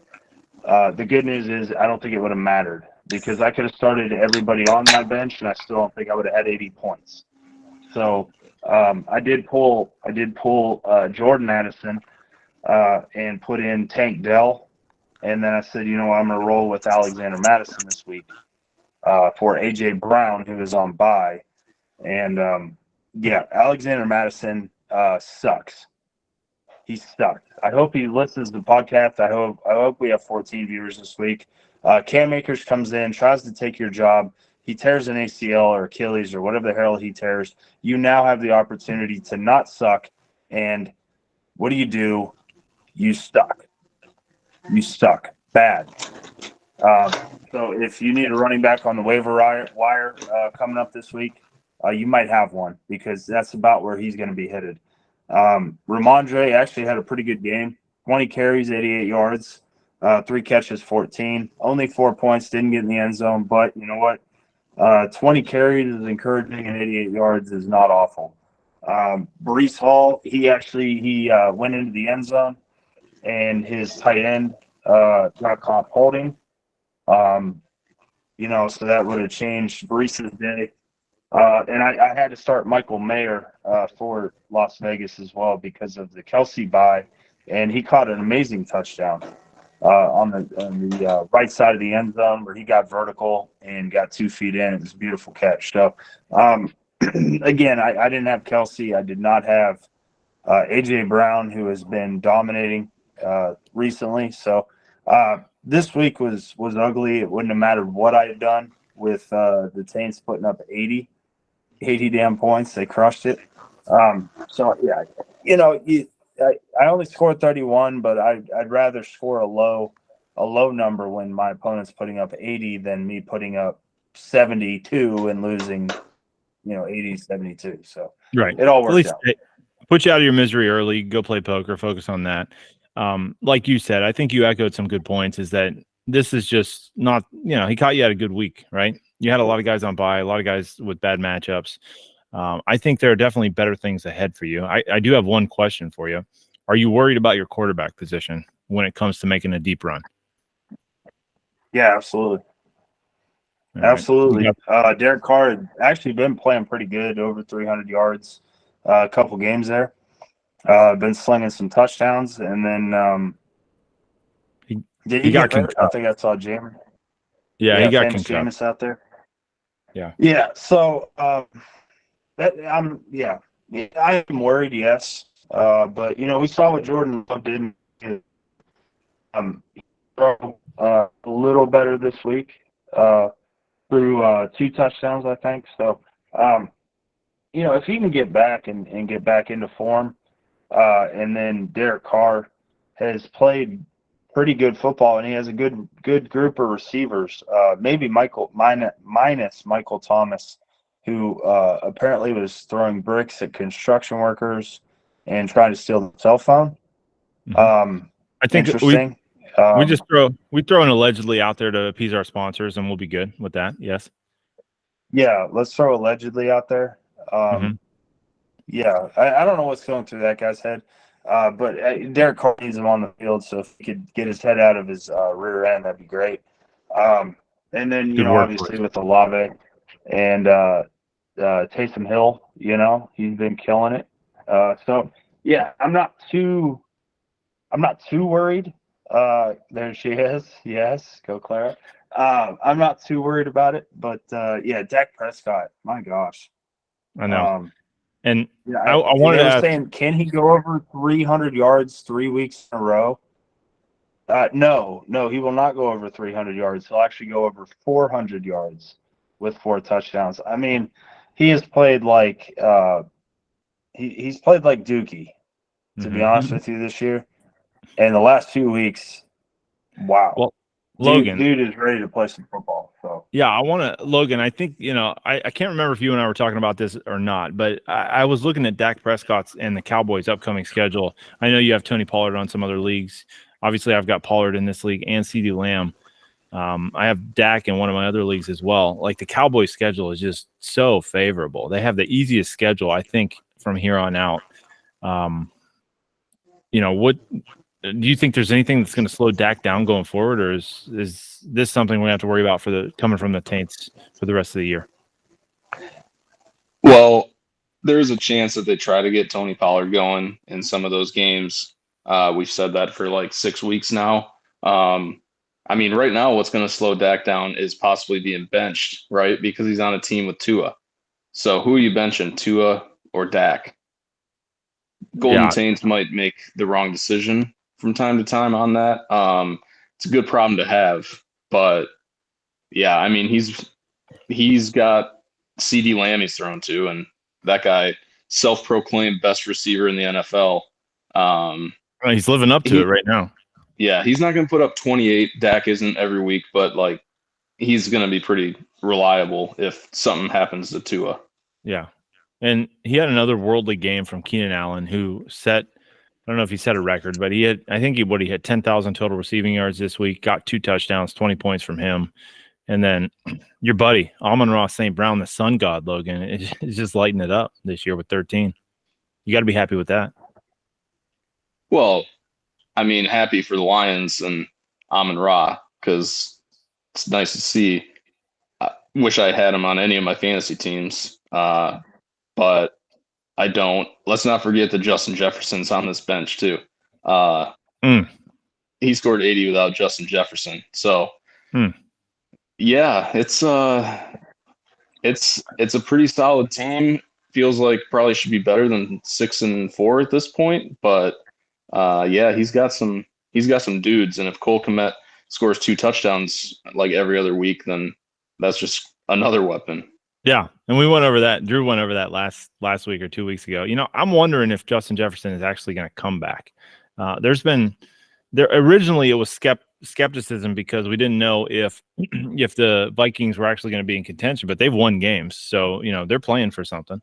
The good news is I don't think it would have mattered, because I could have started everybody on my bench, and I still don't think I would have had 80 points. So I did pull Jordan Addison and put in Tank Dell, and then I said, you know, I'm going to roll with Alexander Madison this week for A.J. Brown, who is on bye. And, Alexander Madison sucks. He sucked. I hope he listens to the podcast. I hope we have 14 viewers this week. Cam Akers comes in, tries to take your job. He tears an ACL or Achilles or whatever the hell he tears. You now have the opportunity to not suck. And what do? You stuck. You suck bad. So if you need a running back on the waiver wire coming up this week, you might have one, because that's about where he's going to be headed. Ramondre actually had a pretty good game. 20 carries, 88 yards, 3 catches, 14. Only 4 points, didn't get in the end zone. But you know what? 20 carries is encouraging, and 88 yards is not awful. Breece Hall, he went into the end zone, and his tight end got caught holding. So that would have changed Breece's day. And I had to start Michael Mayer for Las Vegas as well because of the Kelsey bye, and he caught an amazing touchdown on the right side of the end zone where he got vertical and got 2 feet in. It was a beautiful catch. So again, I didn't have Kelsey. I did not have AJ Brown, who has been dominating recently. So this week was ugly. It wouldn't have mattered what I had done with the Saints putting up 80 damn points. They crushed it. So yeah, I only scored 31, but I'd rather score a low number when my opponent's putting up 80 than me putting up 72 and losing, 80-72. So Right. it all At worked least out. it put you out of your misery early. Go play poker. Focus on that. Like you said, I think you echoed some good points. Is that this is just not, he caught you at a good week, right? You had a lot of guys on bye, a lot of guys with bad matchups. I think there are definitely better things ahead for you. I do have one question for you. Are you worried about your quarterback position when it comes to making a deep run? Yeah, absolutely. All right. Absolutely. Derek Carr had actually been playing pretty good, over 300 yards, a couple games there. Been slinging some touchdowns, and then did he got get hurt? I concussed. think I saw Jameis. Yeah, he got famous concussed. Jameis out there. Yeah. Yeah. So I'm worried. Yes. But we saw what Jordan Love did. A little better this week. Through 2 touchdowns, I think. So, if he can get back and get back into form, and then Derek Carr has played pretty good football, and he has a good group of receivers. Maybe minus Michael Thomas, who apparently was throwing bricks at construction workers and trying to steal the cell phone. I think interesting. we throw an allegedly out there to appease our sponsors, and we'll be good with that. Yes. Yeah, let's throw allegedly out there. Yeah, I don't know what's going through that guy's head, but Derek Carr needs him on the field, so if he could get his head out of his rear end, that'd be great. And then, obviously with Olave and Taysom Hill, he's been killing it. So, yeah, I'm not too worried. There she is. Yes, go Clara. I'm not too worried about it, but yeah, Dak Prescott, my gosh. I know. And yeah, I wanted to ask, saying, can he go over 300 yards 3 weeks in a row? No, he will not go over 300 yards. He'll actually go over 400 yards with 4 touchdowns. I mean, he has played like he's played like Dookie, to be honest with you, this year. And the last 2 weeks, wow. Well, Logan, dude is ready to play some football. So yeah, Logan, I think, I can't remember if you and I were talking about this or not, but I was looking at Dak Prescott's and the Cowboys' upcoming schedule. I know you have Tony Pollard on some other leagues. Obviously, I've got Pollard in this league and CeeDee Lamb. I have Dak in one of my other leagues as well. Like, the Cowboys' schedule is just so favorable. They have the easiest schedule, I think, from here on out. What do you think there's anything that's going to slow Dak down going forward, or is this something we have to worry about coming from the Taints for the rest of the year? Well, there's a chance that they try to get Tony Pollard going in some of those games. We've said that for like 6 weeks now. I mean, right now, what's going to slow Dak down is possibly being benched, right? Because he's on a team with Tua. So who are you benching, Tua or Dak? Golden Taints might make the wrong decision from time to time on that. It's a good problem to have, but yeah, I mean, he's got CeeDee Lamb he's thrown to, and that guy, self-proclaimed best receiver in the NFL. He's living up to it right now. Yeah, he's not going to put up 28. Dak isn't every week, but like, he's going to be pretty reliable if something happens to Tua. Yeah, and he had another worldly game from Keenan Allen, who set, I don't know if he set a record, but he had 10,000 total receiving yards this week, got 2 touchdowns, 20 points from him. And then your buddy, Amon-Ra St. Brown, the sun god, Logan, is just lighting it up this year with 13. You got to be happy with that. Well, I mean, happy for the Lions and Amon-Ra, because it's nice to see. I wish I had him on any of my fantasy teams, but I don't. Let's not forget that Justin Jefferson's on this bench too. He scored 80 without Justin Jefferson. So, yeah, it's it's a pretty solid team. Feels like probably should be better than 6-4 at this point, but yeah, he's got some dudes, and if Cole Kmet scores 2 touchdowns like every other week, then that's just another weapon. Yeah, and we went over that. Drew went over that last week or 2 weeks ago. I'm wondering if Justin Jefferson is actually going to come back. Originally it was skepticism because we didn't know if the Vikings were actually going to be in contention, but they've won games, so they're playing for something.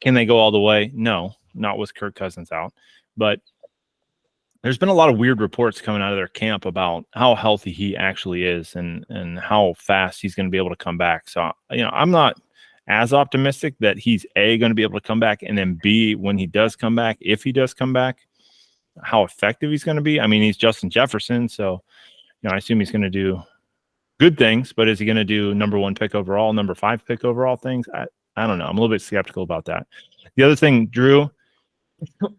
Can they go all the way? No, not with Kirk Cousins out, but there's been a lot of weird reports coming out of their camp about how healthy he actually is and how fast he's going to be able to come back. So, I'm not as optimistic that he's A, going to be able to come back, and then B, when he does come back, if he does come back, how effective he's going to be. I mean, he's Justin Jefferson, so, I assume he's going to do good things, but is he going to do number 1 pick overall, number 5 pick overall things? I don't know. I'm a little bit skeptical about that. The other thing, Drew,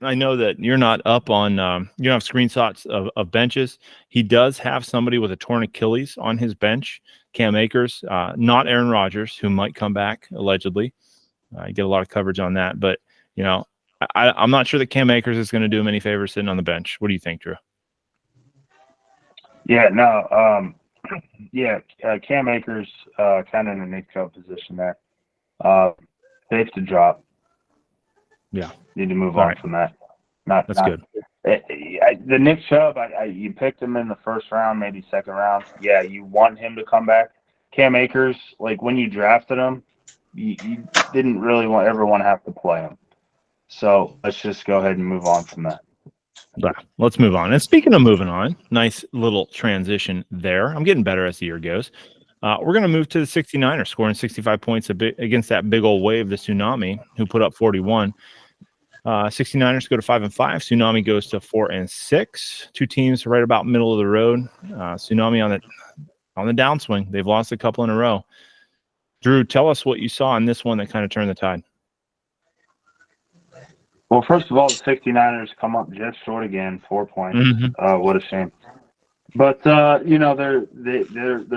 I know that you're not up on, you don't have screenshots of benches. He does have somebody with a torn Achilles on his bench, Cam Akers, not Aaron Rodgers, who might come back, allegedly. You get a lot of coverage on that. But, I'm not sure that Cam Akers is going to do him any favors sitting on the bench. What do you think, Drew? Yeah, no. Cam Akers kind of in a Nick Chubb position there. Safe to drop. Yeah. Need to move on from that. That's good. The Nick Chubb, you picked him in the first round, maybe second round. Yeah, you want him to come back. Cam Akers, like when you drafted him, you didn't really ever want to have to play him. So let's just go ahead and move on from that. Yeah, let's move on. And speaking of moving on, nice little transition there. I'm getting better as the year goes. We're going to move to the 69ers, scoring 65 points against that big old wave, the Tsunami, who put up 41. 69ers go to 5-5. Tsunami goes to 4-6. Two teams right about middle of the road. Tsunami on the downswing. They've lost a couple in a row. Drew, tell us what you saw in this one that kind of turned the tide. Well, first of all, the 69ers come up just short again, 4 points. Mm-hmm. What a shame. But they're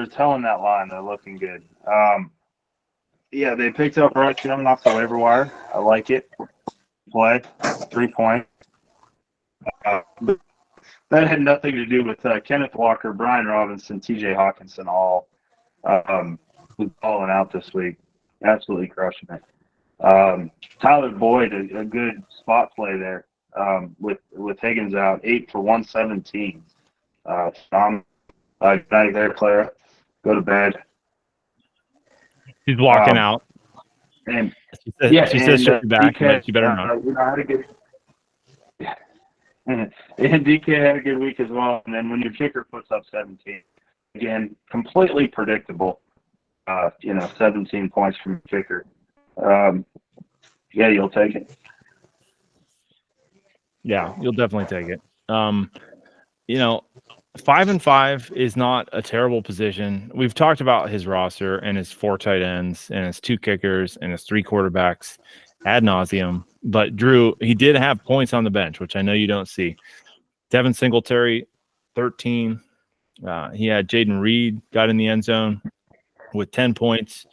telling that line. They're looking good. Yeah, they picked up Bryce Young off the waiver wire. I like it. Play 3 points. That had nothing to do with Kenneth Walker, Brian Robinson, T.J. Hawkinson, all balling out this week. Absolutely crushing it. Tyler Boyd, a good spot play there with Higgins out, 8 for 117. Back there, Clara. Go to bed. He's walking out. And she says she'll be back, but you better not. And DK had a good week as well. And then when your kicker puts up 17, again, completely predictable. 17 points from your kicker. Yeah, you'll take it. Yeah, you'll definitely take it. 5-5 is not a terrible position. We've talked about his roster and his 4 tight ends and his 2 kickers and his 3 quarterbacks ad nauseum. But Drew, he did have points on the bench, which I know you don't see. Devin Singletary, 13. He had Jaden Reed got in the end zone with 10 points.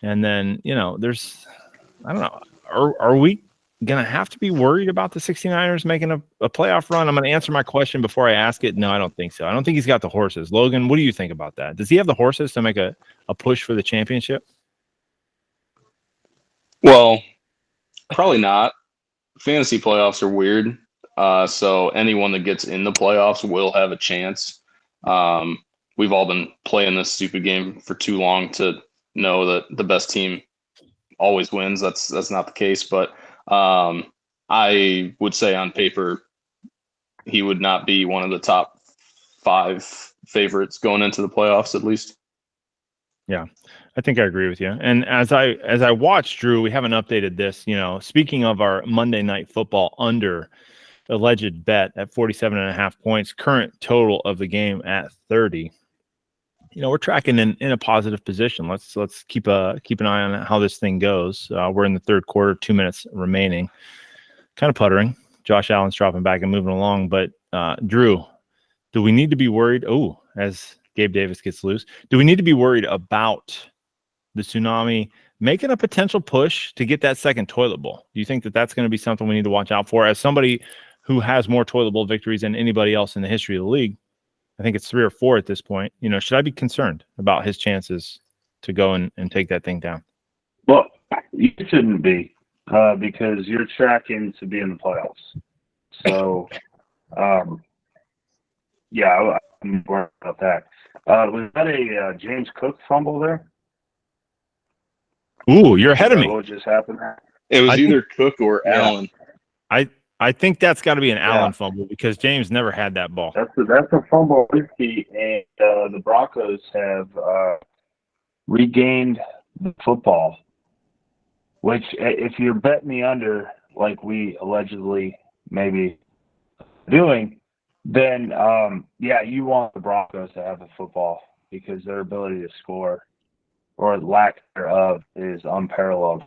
And then, I don't know. Are we going to have to be worried about the 69ers making a playoff run? I'm going to answer my question before I ask it. No, I don't think so. I don't think he's got the horses. Logan, what do you think about that? Does he have the horses to make a push for the championship? Well, probably not. Fantasy playoffs are weird. So anyone that gets in the playoffs will have a chance. We've all been playing this stupid game for too long to know that the best team always wins. That's not the case, but I would say on paper he would not be one of the top 5 favorites going into the playoffs, at least. Yeah, I think I agree with you. And as I watched, Drew, we haven't updated this. Speaking of our Monday Night Football under alleged bet at 47.5 points, current total of the game at 30. We're tracking in a positive position. Let's keep an eye on how this thing goes. We're in the third quarter, 2 minutes remaining. Kind of puttering. Josh Allen's dropping back and moving along. But Drew, do we need to be worried? Oh, as Gabe Davis gets loose, do we need to be worried about the Tsunami making a potential push to get that second toilet bowl. Do you think that that's going to be something we need to watch out for? As somebody who has more toilet bowl victories than anybody else in the history of the league, I think it's 3 or 4 at this point. Should I be concerned about his chances to go and take that thing down? Well, you shouldn't be, because you're tracking to be in the playoffs. So, yeah, I'm worried about that. Was that a James Cook fumble there? Ooh, you're ahead of me. What just happened there? It was I either Cook or Yeah. Allen. I think that's got to be an Yeah. Allen fumble because James never had that ball. That's a fumble risky, and the Broncos have regained the football. Which, if you're betting the under, like we allegedly maybe doing, then you want the Broncos to have the football because their ability to score or lack thereof is unparalleled.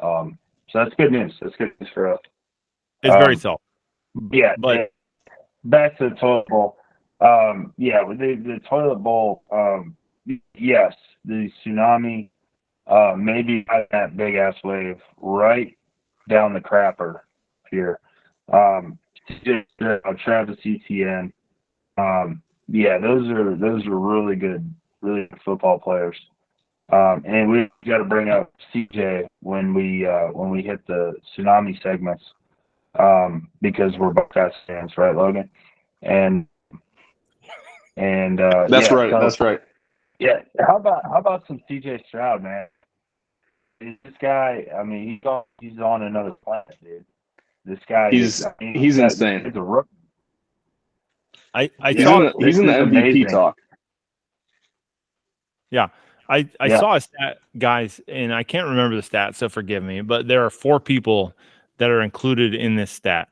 So that's good news. That's good news for us. It's very soft. Yeah, But- back to the toilet bowl. With the toilet bowl, yes, the Tsunami maybe got that big ass wave right down the crapper here. Travis Etienne. Those are really good football players. And we got to bring up CJ when we hit the Tsunami segments, because we're Buckeyes fans, right, Logan? And That's right. That's right. Yeah. How about some CJ Stroud, man? This guy, I mean, he's on another planet, dude. This guy He's insane. He's a rookie. I He's saw in the MVP amazing. talk. I saw a stat, guys, and I can't remember the stat, so forgive me, but there are 4 people that are included in this stat.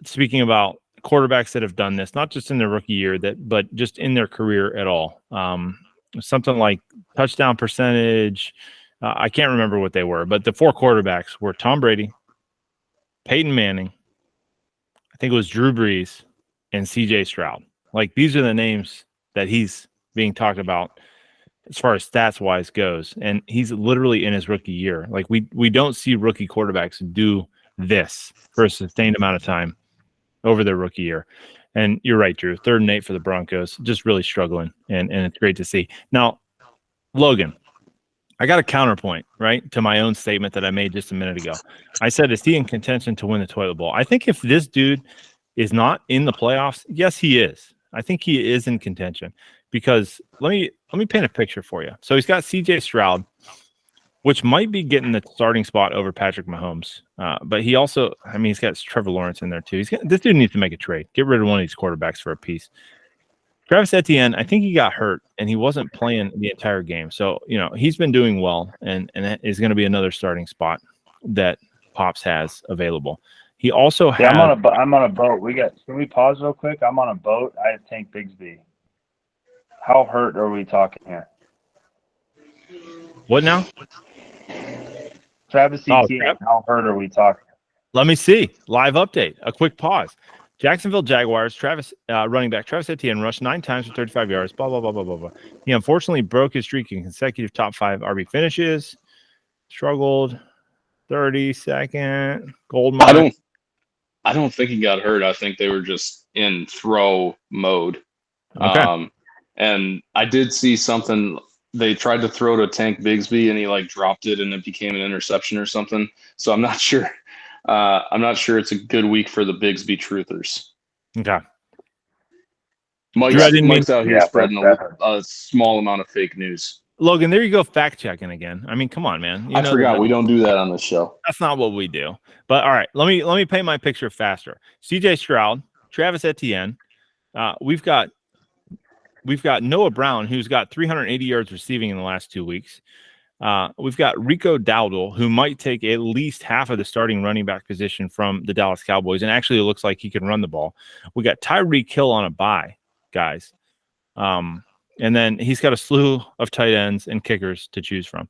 Speaking about quarterbacks that have done this, not just in their rookie year, but just in their career at all. Something like touchdown percentage. I can't remember what they were, but the 4 quarterbacks were Tom Brady, Peyton Manning, I think it was Drew Brees, and CJ Stroud. Like, these are the names that he's being talked about as far as stats wise goes. And he's literally in his rookie year. Like, we don't see rookie quarterbacks do this for a sustained amount of time over their rookie year. And you're right, Drew. 3rd and 8 for the Broncos, just really struggling. And it's great to see. Now, Logan, I got a counterpoint, right, to my own statement that I made just a minute ago. I said, is he in contention to win the toilet bowl? I think if this dude is not in the playoffs, yes, he is. I think he is in contention because let me paint a picture for you. So he's got CJ Stroud, which might be getting the starting spot over Patrick Mahomes. But he also, I mean, he's got Trevor Lawrence in there too. This dude needs to make a trade. Get rid of one of these quarterbacks for a piece. Travis Etienne, I think he got hurt and he wasn't playing the entire game. So, he's been doing well and that is going to be another starting spot that Pops has available. He also has. I'm on a boat. Can we pause real quick? I'm on a boat. I have Tank Bigsby. How hurt are we talking here? What now? Travis Etienne, how hurt are we talking? Let me see. Live update. A quick pause. Jacksonville Jaguars, running back Travis Etienne rushed 9 times for 35 yards, blah, blah, blah, blah, blah, blah. He unfortunately broke his streak in consecutive top 5 RB finishes. Struggled. 32nd. Gold mine. I don't think he got hurt. I think they were just in throw mode. Okay. And I did see something. They tried to throw to Tank Bigsby and he dropped it and it became an interception or something. So I'm not sure. I'm not sure it's a good week for the Bigsby truthers. Okay. Mike's out here spreading that a small amount of fake news. Logan, there you go, fact checking again. I mean, come on, man. I forgot we don't do that on the show. That's not what we do. But all right, let me paint my picture faster. CJ Stroud, Travis Etienne. We've got Noah Brown, who's got 380 yards receiving in the last 2 weeks. We've got Rico Dowdle, who might take at least half of the starting running back position from the Dallas Cowboys, and actually it looks like he can run the ball. We got Tyreek Hill on a bye, guys. And then he's got a slew of tight ends and kickers to choose from.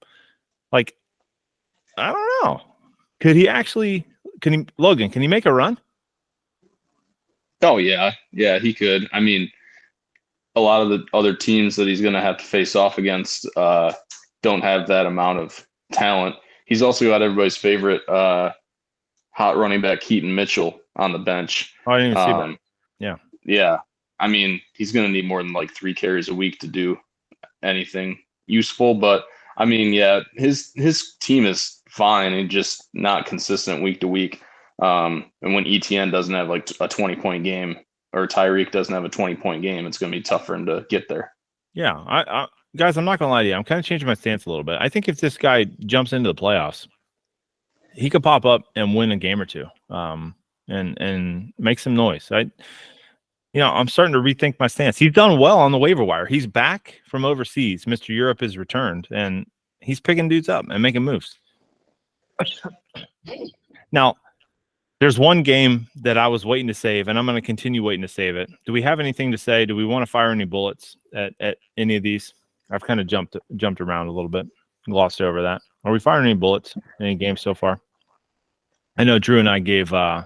I don't know. Logan, can he make a run? Oh, yeah. Yeah, he could. I mean, a lot of the other teams that he's going to have to face off against don't have that amount of talent. He's also got everybody's favorite hot running back Keaton Mitchell on the bench. Oh, I didn't even see that. Yeah. Yeah. I mean, he's going to need more than like 3 carries a week to do anything useful. But I mean, yeah, his team is fine and just not consistent week to week. And when ETN doesn't have like a 20-point game or Tyreek doesn't have a 20-point game, it's going to be tough for him to get there. Yeah. I guys, I'm not going to lie to you. I'm kind of changing my stance a little bit. I think if this guy jumps into the playoffs, he could pop up and win a game or two and make some noise. I'm starting to rethink my stance. He's done well on the waiver wire. He's back from overseas. Mr. Europe has returned, and he's picking dudes up and making moves. Now, there's one game that I was waiting to save, and I'm going to continue waiting to save it. Do we have anything to say? Do we want to fire any bullets at any of these? I've kind of jumped around a little bit, glossed over that. Are we firing any bullets in any games so far? I know Drew and I gave oh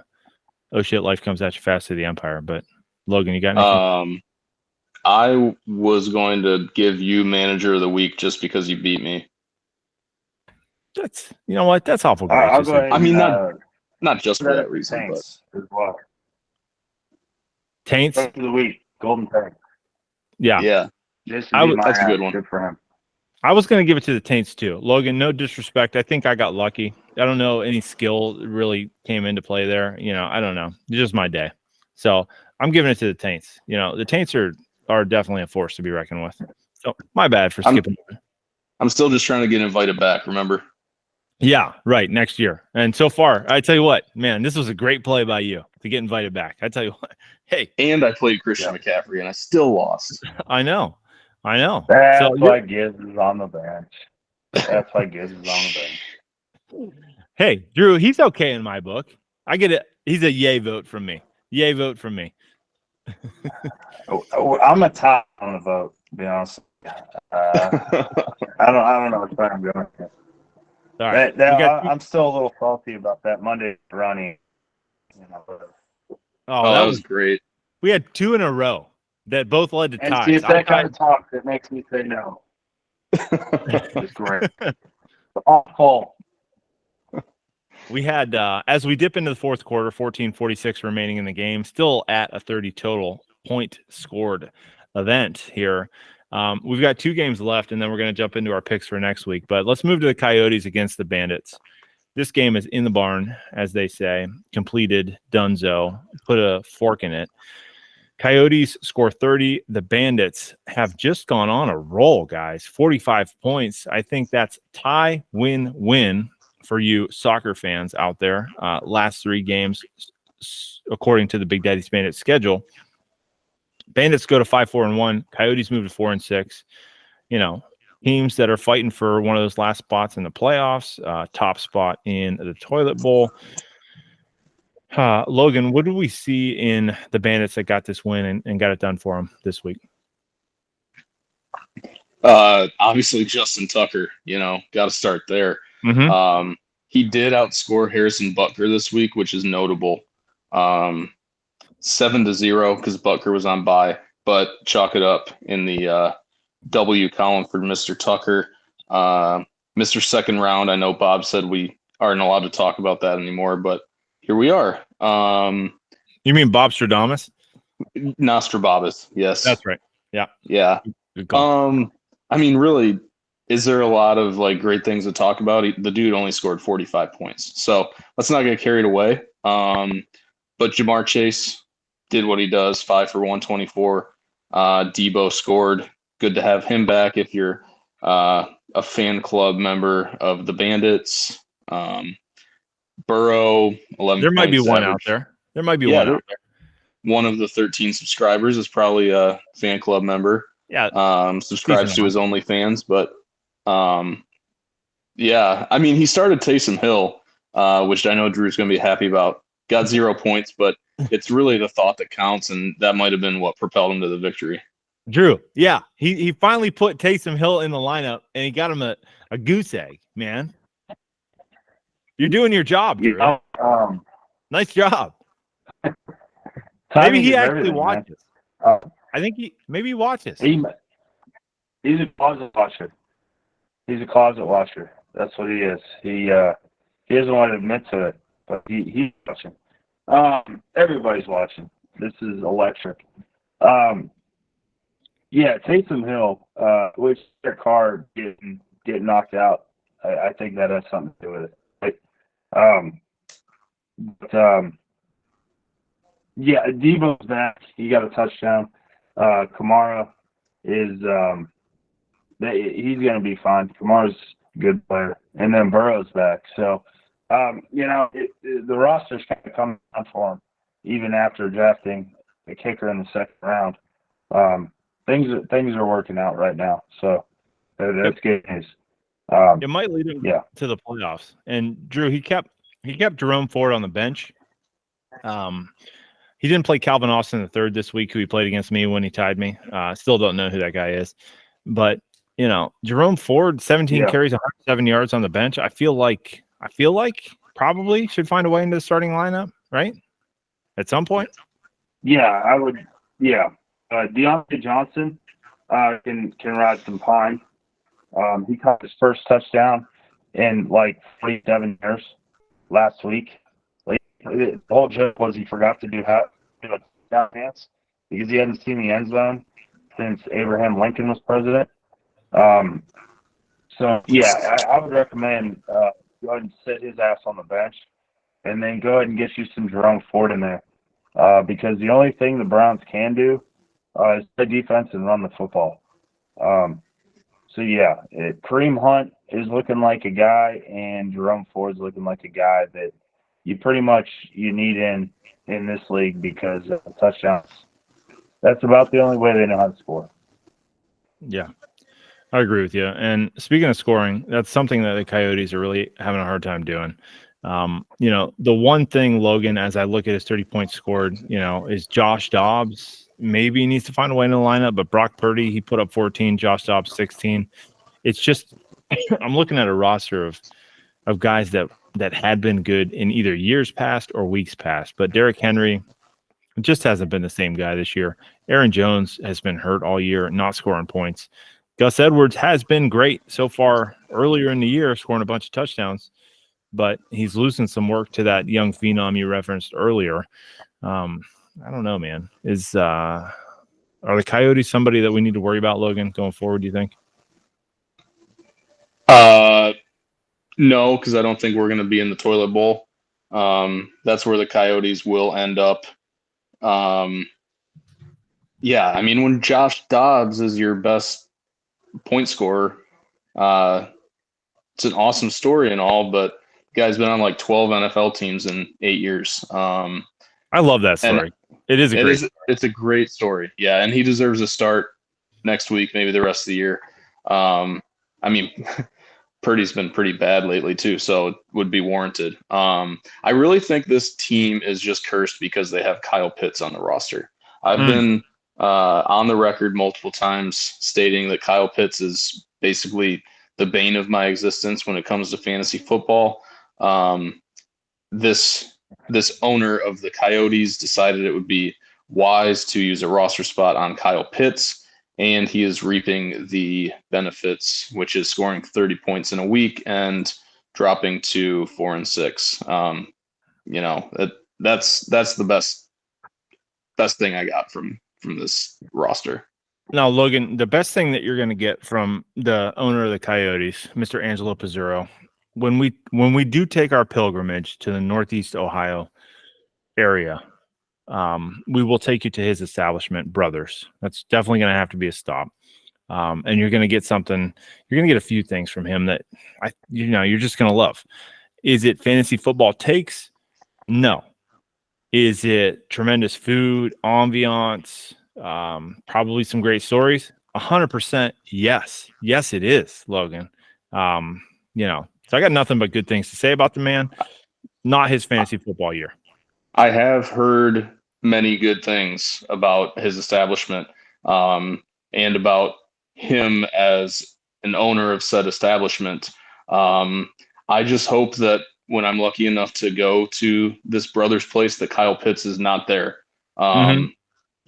shit, life comes at you fast to the Empire, but Logan, you got anything? I was going to give you manager of the week just because you beat me. That's you know what? That's awful. I'll go ahead I mean, and, not just for that that reason, but Saints as well. Taints. Coach of the week, Golden Tate. Yeah. This I would would- be that's a my good one. Good for him. I was going to give it to the Taints too. Logan, no disrespect. I think I got lucky. I don't know any skill really came into play there. I don't know. It's just my day. So I'm giving it to the Taints. The Taints are definitely a force to be reckoned with. So my bad for skipping. I'm still just trying to get invited back, remember? Yeah, right. Next year. And so far, I tell you what, man, this was a great play by you to get invited back. I tell you what, hey, And I played Christian McCaffrey, and I still lost. I know. That's So why Gibbs is on the bench. That's why Gibbs is on the bench. hey, Drew, he's okay in my book. I get it. He's a yay vote from me. Yay vote from me. I'm a top on the vote, to be honest. I don't know which way I'm going. All right. I'm still a little salty about that Monday running. Oh, that was great. We had 2 in a row that both led to And ties. see, it's that kind of talk that makes me say no. It's great. Awful. We had, as we dip into the fourth quarter, 14:46 remaining in the game, still at a 30 total point scored event here. We've got 2 games left, and then we're going to jump into our picks for next week. But let's move to the Coyotes against the Bandits. This game is in the barn, as they say, completed, donezo, put a fork in it. Coyotes score 30. The Bandits have just gone on a roll, guys. 45 points. I think that's tie, win, win for you soccer fans out there. Last 3 games, according to the Big Daddy's Bandits schedule. Bandits go to 5-4-1. Coyotes move to 4-6. Teams that are fighting for one of those last spots in the playoffs, top spot in the toilet bowl. Logan, what did we see in the Bandits that got this win and got it done for them this week? Obviously, Justin Tucker, got to start there. Mm-hmm. He did outscore Harrison Butker this week, which is notable. 7-0 because Butker was on bye, but chalk it up in the W column for Mr. Tucker. Mr. Second Round, I know Bob said we aren't allowed to talk about that anymore, but here we are. You mean Bob Stradamus? Nostrababus, yes. That's right. Yeah. Yeah. Good call. I mean, really, is there a lot of great things to talk about? The dude only scored 45 points. So let's not get carried away. But Jamar Chase did what he does, 5 for 124. Debo scored. Good to have him back if you're a fan club member of the Bandits. Burrow, 11 there might be points one average. out there. There might be one out there. One of the 13 subscribers is probably a fan club member. Yeah. Subscribes to his OnlyFans, but yeah, I mean, he started Taysom Hill, which I know Drew's going to be happy about. Got 0 points, but it's really the thought that counts, and that might have been what propelled him to the victory. Drew, yeah, he finally put Taysom Hill in the lineup, and he got him a goose egg, man. You're doing your job, Drew. Nice job. Maybe he actually watches. I I think maybe he watches. He's a closet watcher. He's a closet watcher. That's what he is. He doesn't want to admit to it, but he's watching. Everybody's watching. This is electric. Yeah, Taysom Hill, which their car getting knocked out. I think that has something to do with it. Yeah, Debo's back. He got a touchdown. Kamara is he's gonna be fine. Kamara's a good player, and then Burrow's back. So, the roster's kind of coming down for him, even after drafting a kicker in the second round. Things are working out right now, so that's good news. It might lead him to the playoffs. And Drew, he kept Jerome Ford on the bench. He didn't play Calvin Austin III this week, who he played against me when he tied me. Still don't know who that guy is, but Jerome Ford, 17 carries, 107 yards on the bench. I feel like probably should find a way into the starting lineup, right? At some point. Yeah, I would. Yeah. Deontay Johnson can ride some pine. He caught his first touchdown in like 47 years last week. The whole joke was he forgot to do a down dance because he hadn't seen the end zone since Abraham Lincoln was president. So yeah, I would recommend go ahead and sit his ass on the bench, and then go ahead and get you some Jerome Ford in there, because the only thing the Browns can do is play defense and run the football. So yeah, Kareem Hunt is looking like a guy, and Jerome Ford's looking like a guy that you need in this league, because touchdowns. That's about the only way they know how to score. Yeah, I agree with you. And speaking of scoring, that's something that the Coyotes are really having a hard time doing. The one thing, Logan, as I look at his 30 points scored, is Josh Dobbs. Maybe he needs to find a way in the lineup, but Brock Purdy, he put up 14, Josh Dobbs 16. It's just I'm looking at a roster of guys that had been good in either years past or weeks past. But Derrick Henry just hasn't been the same guy this year. Aaron Jones has been hurt all year, not scoring points. Gus Edwards has been great so far earlier in the year, scoring a bunch of touchdowns, but he's losing some work to that young phenom you referenced earlier. I don't know, man. Are the Coyotes somebody that we need to worry about, Logan, going forward, do you think? No, because I don't think we're going to be in the toilet bowl. That's where the Coyotes will end up. Yeah, I mean, when Josh Dobbs is your best point scorer, it's an awesome story and all, but the guy's been on like 12 NFL teams in 8 years. I love that story. It is a great story. It's a great story. Yeah, and he deserves a start next week, maybe the rest of the year. I mean, Purdy's been pretty bad lately too, so it would be warranted. I really think this team is just cursed because they have Kyle Pitts on the roster. I've been on the record multiple times stating that Kyle Pitts is basically the bane of my existence when it comes to fantasy football. This owner of the Coyotes decided it would be wise to use a roster spot on Kyle Pitts, and he is reaping the benefits, which is scoring 30 points in a week and dropping to 4-6. That's the best thing I got from this roster. Now, Logan, the best thing that you're going to get from the owner of the Coyotes, Mr. Angelo Pizzurro, when we do take our pilgrimage to the Northeast Ohio area, we will take you to his establishment, Brothers. That's definitely going to have to be a stop. And you're going to get something. You're going to get a few things from him that you're just going to love. Is it fantasy football takes? No. Is it tremendous food, ambiance, probably some great stories? 100% yes. Yes, it is, Logan. So I got nothing but good things to say about the man. Not his fantasy football year. I have heard many good things about his establishment, and about him as an owner of said establishment. I just hope that when I'm lucky enough to go to this Brothers place, that Kyle Pitts is not there.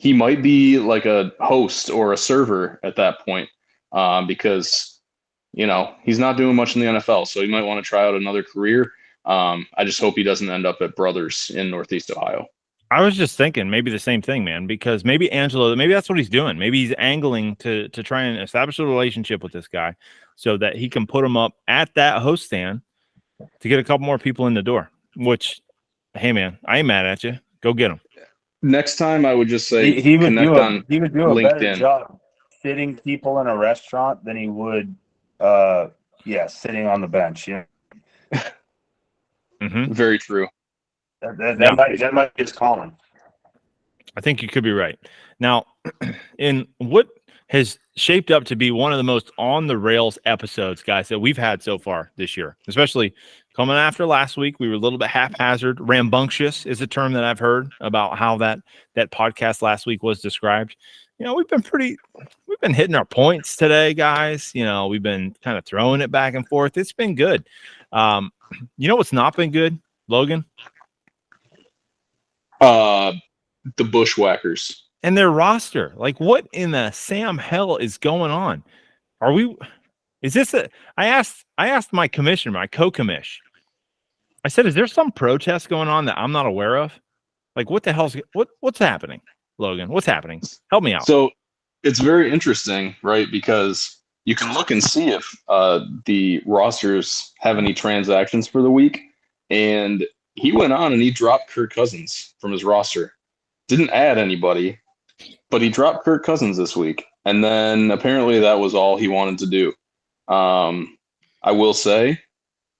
he might be like a host or a server at that point, because he's not doing much in the NFL, so he might want to try out another career. I just hope he doesn't end up at Brothers in Northeast Ohio. I was just thinking maybe the same thing, man, because maybe Angelo, maybe that's what he's doing. Maybe he's angling to try and establish a relationship with this guy so that he can put him up at that host stand to get a couple more people in the door, which, hey, man, I ain't mad at you. Go get them. Next time, I would just say He would connect on do a better LinkedIn. job fitting people in a restaurant than he would, sitting on the bench. Yeah, Mm-hmm. Very true. that might be his calling. I think you could be right. Now, in what has shaped up to be one of the most on the rails episodes, guys, that we've had so far this year, especially coming after last week, we were a little bit haphazard. Rambunctious is a term that I've heard about how that podcast last week was described. We've been hitting our points today, guys. We've been kind of throwing it back and forth. It's been good. What's not been good, Logan? The Bushwhackers and their roster. Like, what in the Sam hell is going on? I asked my commissioner, my co-commish. I said, is there some protest going on that I'm not aware of? Like, what the hell's what's happening, Logan? What's happening? Help me out. So it's very interesting, right? Because you can look and see if the rosters have any transactions for the week. And he went on and he dropped Kirk Cousins from his roster. Didn't add anybody, but he dropped Kirk Cousins this week. And then apparently that was all he wanted to do. I will say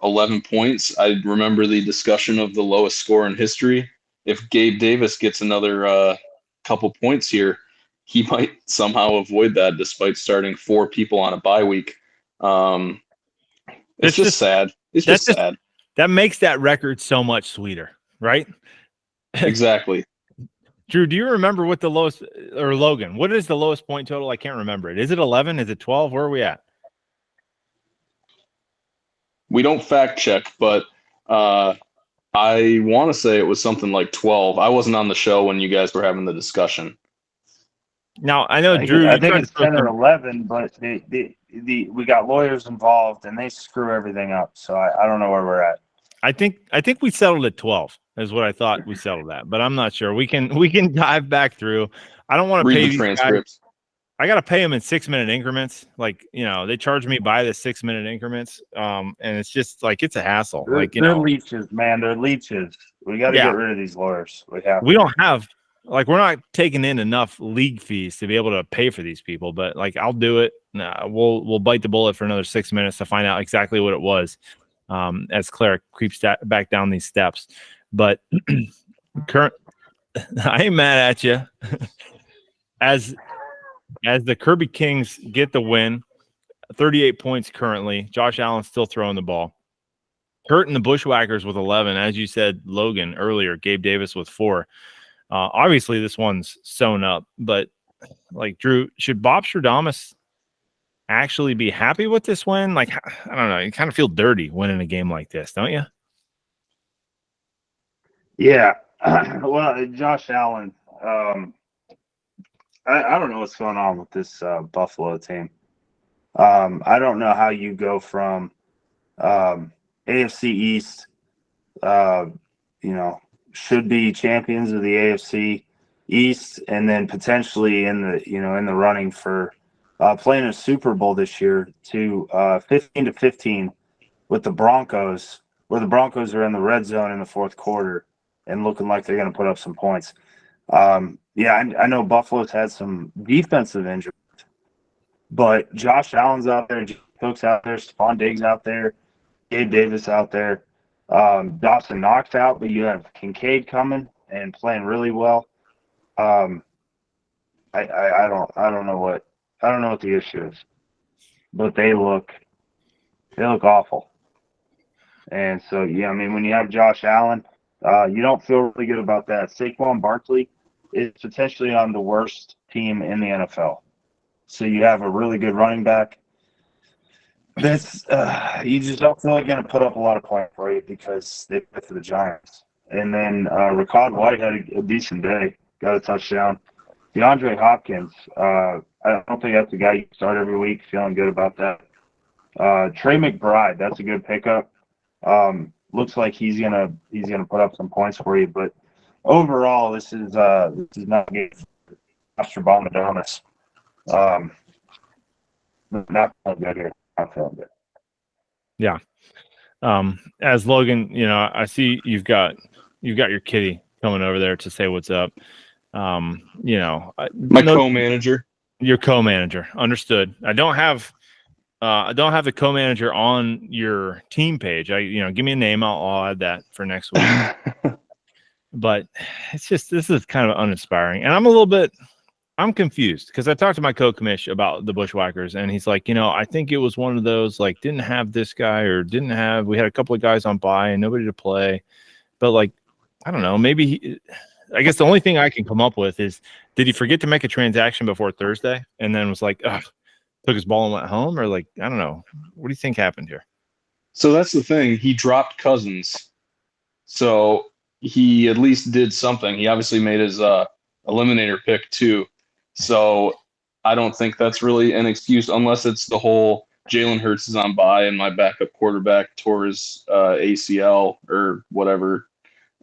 11 points. I remember the discussion of the lowest score in history. If Gabe Davis gets another couple points here, he might somehow avoid that despite starting 4 people on a bye week. It's just sad. It's just sad. That makes that record so much sweeter, right? Exactly. Drew, do you remember what the lowest, or Logan, what is the lowest point total? I can't remember it. Is it 11? Is it 12? Where are we at? We don't fact check, but I want to say it was something like 12. I wasn't on the show when you guys were having the discussion. Now, I know, Drew, I think it's 10 or 11, but we got lawyers involved, and they screw everything up. So I don't know where we're at. I think we settled at 12 is what I thought we settled at, but I'm not sure. We can dive back through. I don't want to pay the transcripts. I got to pay them in 6-minute increments. Like, they charge me by the 6-minute increments. And it's just like, it's a hassle. They're leeches, man. They're leeches. We got to get rid of these lawyers. We're not taking in enough league fees to be able to pay for these people, but like, I'll do it. We'll bite the bullet for another 6 minutes to find out exactly what it was. As Claire creeps back down these steps, but I ain't mad at you. As the Kirby Kings get the win, 38 points currently. Josh Allen's still throwing the ball. Kurt and the Bushwhackers with 11, as you said, Logan earlier. Gabe Davis with 4. Obviously, this one's sewn up, but like, Drew, should Bob Stradamus actually be happy with this win? Like, I don't know. You kind of feel dirty winning a game like this, don't you? Yeah. Well, Josh Allen, I don't know what's going on with this Buffalo team. I don't know how you go from AFC East, should be champions of the AFC East, and then potentially in the running for playing a Super Bowl this year to 15-15 with the Broncos, where the Broncos are in the red zone in the fourth quarter and looking like they're going to put up some points. I know Buffalo's had some defensive injuries, but Josh Allen's out there, Cook's out there, Stephon Diggs out there, Gabe Davis out there. Dawson Knox out, but you have Kincaid coming and playing really well. I don't know what the issue is, but they look awful. And so, when you have Josh Allen, you don't feel really good about that. Saquon Barkley is potentially on the worst team in the NFL. So you have a really good running back. That's you just don't feel like going to put up a lot of points for you because they play for the Giants. And then Rachaad White had a decent day, got a touchdown. DeAndre Hopkins. I don't think that's a guy you start every week. Feeling good about that. Trey McBride. That's a good pickup. Looks like he's gonna put up some points for you. But overall, this is not good. Nostradamus. Not feeling good here. Not feeling good. Yeah. As Logan, I see you've got your kitty coming over there to say what's up. My No- co-manager. Your co-manager. Understood. I don't have the co-manager on your team page. Give me a name. I'll add that for next week. But it's just, this is kind of uninspiring. And I'm confused because I talked to my co-commish about the Bushwhackers and he's like, I think it was one of those, like, didn't have this guy or we had a couple of guys on bye and nobody to play. But like, I don't know, I guess the only thing I can come up with is, did he forget to make a transaction before Thursday and then was like, took his ball and went home? Or like, I don't know. What do you think happened here? So that's the thing. He dropped Cousins. So he at least did something. He obviously made his eliminator pick too. So I don't think that's really an excuse unless it's the whole Jalen Hurts is on bye and my backup quarterback tore his ACL or whatever.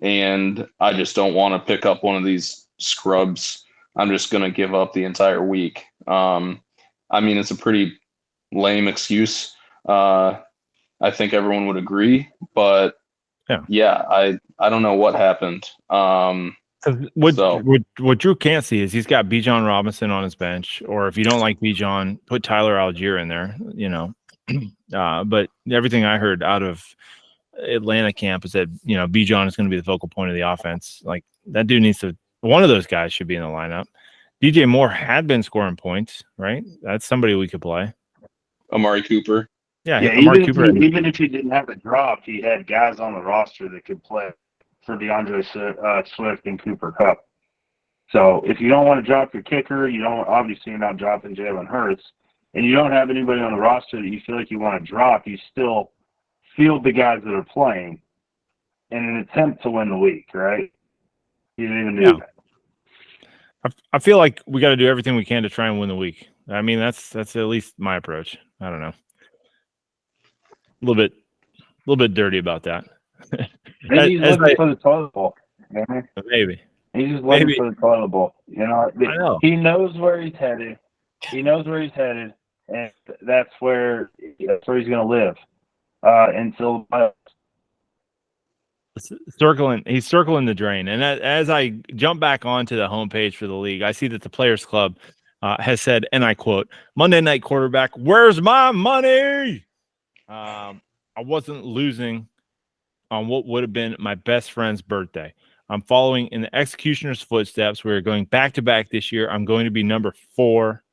And I just don't want to pick up one of these scrubs. I'm just going to give up the entire week. It's a pretty lame excuse. I think everyone would agree, but yeah, I don't know what happened. What Drew can't see is he's got Bijan Robinson on his bench, or if you don't like Bijan, put Tyler Algier in there, but everything I heard out of Atlanta camp is that, Bijan is going to be the focal point of the offense. Like, that dude one of those guys should be in the lineup. DJ Moore had been scoring points, right? That's somebody we could play. Amari Cooper. Yeah, even if he didn't have a drop, he had guys on the roster that could play for DeAndre Swift and Cooper Kupp. So if you don't want to drop your kicker, obviously you're not dropping Jalen Hurts, and you don't have anybody on the roster that you feel like you want to drop, you still field the guys that are playing in an attempt to win the week, right? You didn't even do that. I feel like we got to do everything we can to try and win the week. I mean, that's at least my approach. I don't know. A little bit dirty about that. Maybe he's looking for the toilet bowl. Maybe. He's just looking for the toilet bowl. I know. He knows where he's headed. And that's where he's going to live until he's circling the drain. And as I jump back onto the homepage for the league, I see that the Players Club has said, and I quote, "Monday night quarterback, where's my money?" I wasn't losing on what would have been my best friend's birthday. I'm following in the executioner's footsteps. We're going back to back this year. I'm going to be number 4.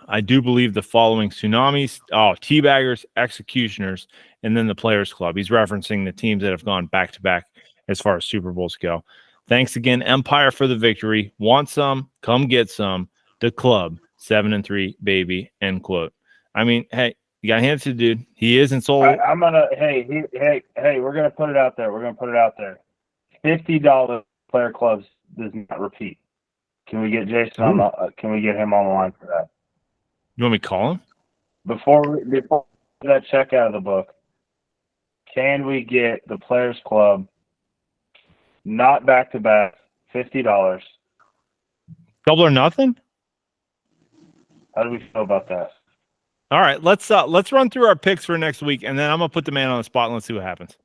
I do believe the following tsunamis, teabaggers, executioners, and then the Players Club. He's referencing the teams that have gone back to back as far as Super Bowls go. Thanks again, Empire, for the victory. Want some? Come get some. The club, 7-3, baby. End quote. I mean, hey, you got to hand it to the dude. He is in soul. I'm gonna. Hey, we're gonna put it out there. $50 Player Clubs does not repeat. Can we get Jason can we get him on the line for that? You want me to call him? Before that check out of the book, can we get the Players Club not back to back $50? Double or nothing? How do we feel about that? All right, let's run through our picks for next week, and then I'm gonna put the man on the spot and let's see what happens.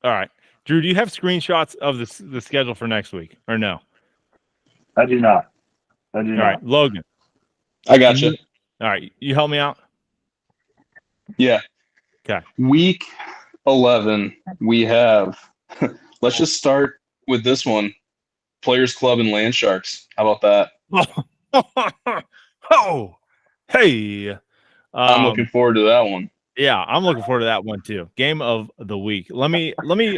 All right, Drew, do you have screenshots of the schedule for next week or no? I do not. All right, Logan. I got you. All right, you help me out. Yeah. Okay. Week 11, we have. Let's just start with this one: Players Club and Land Sharks. How about that? Oh, hey. I'm looking forward to that one. Yeah, I'm looking forward to that one too. Game of the week. Let me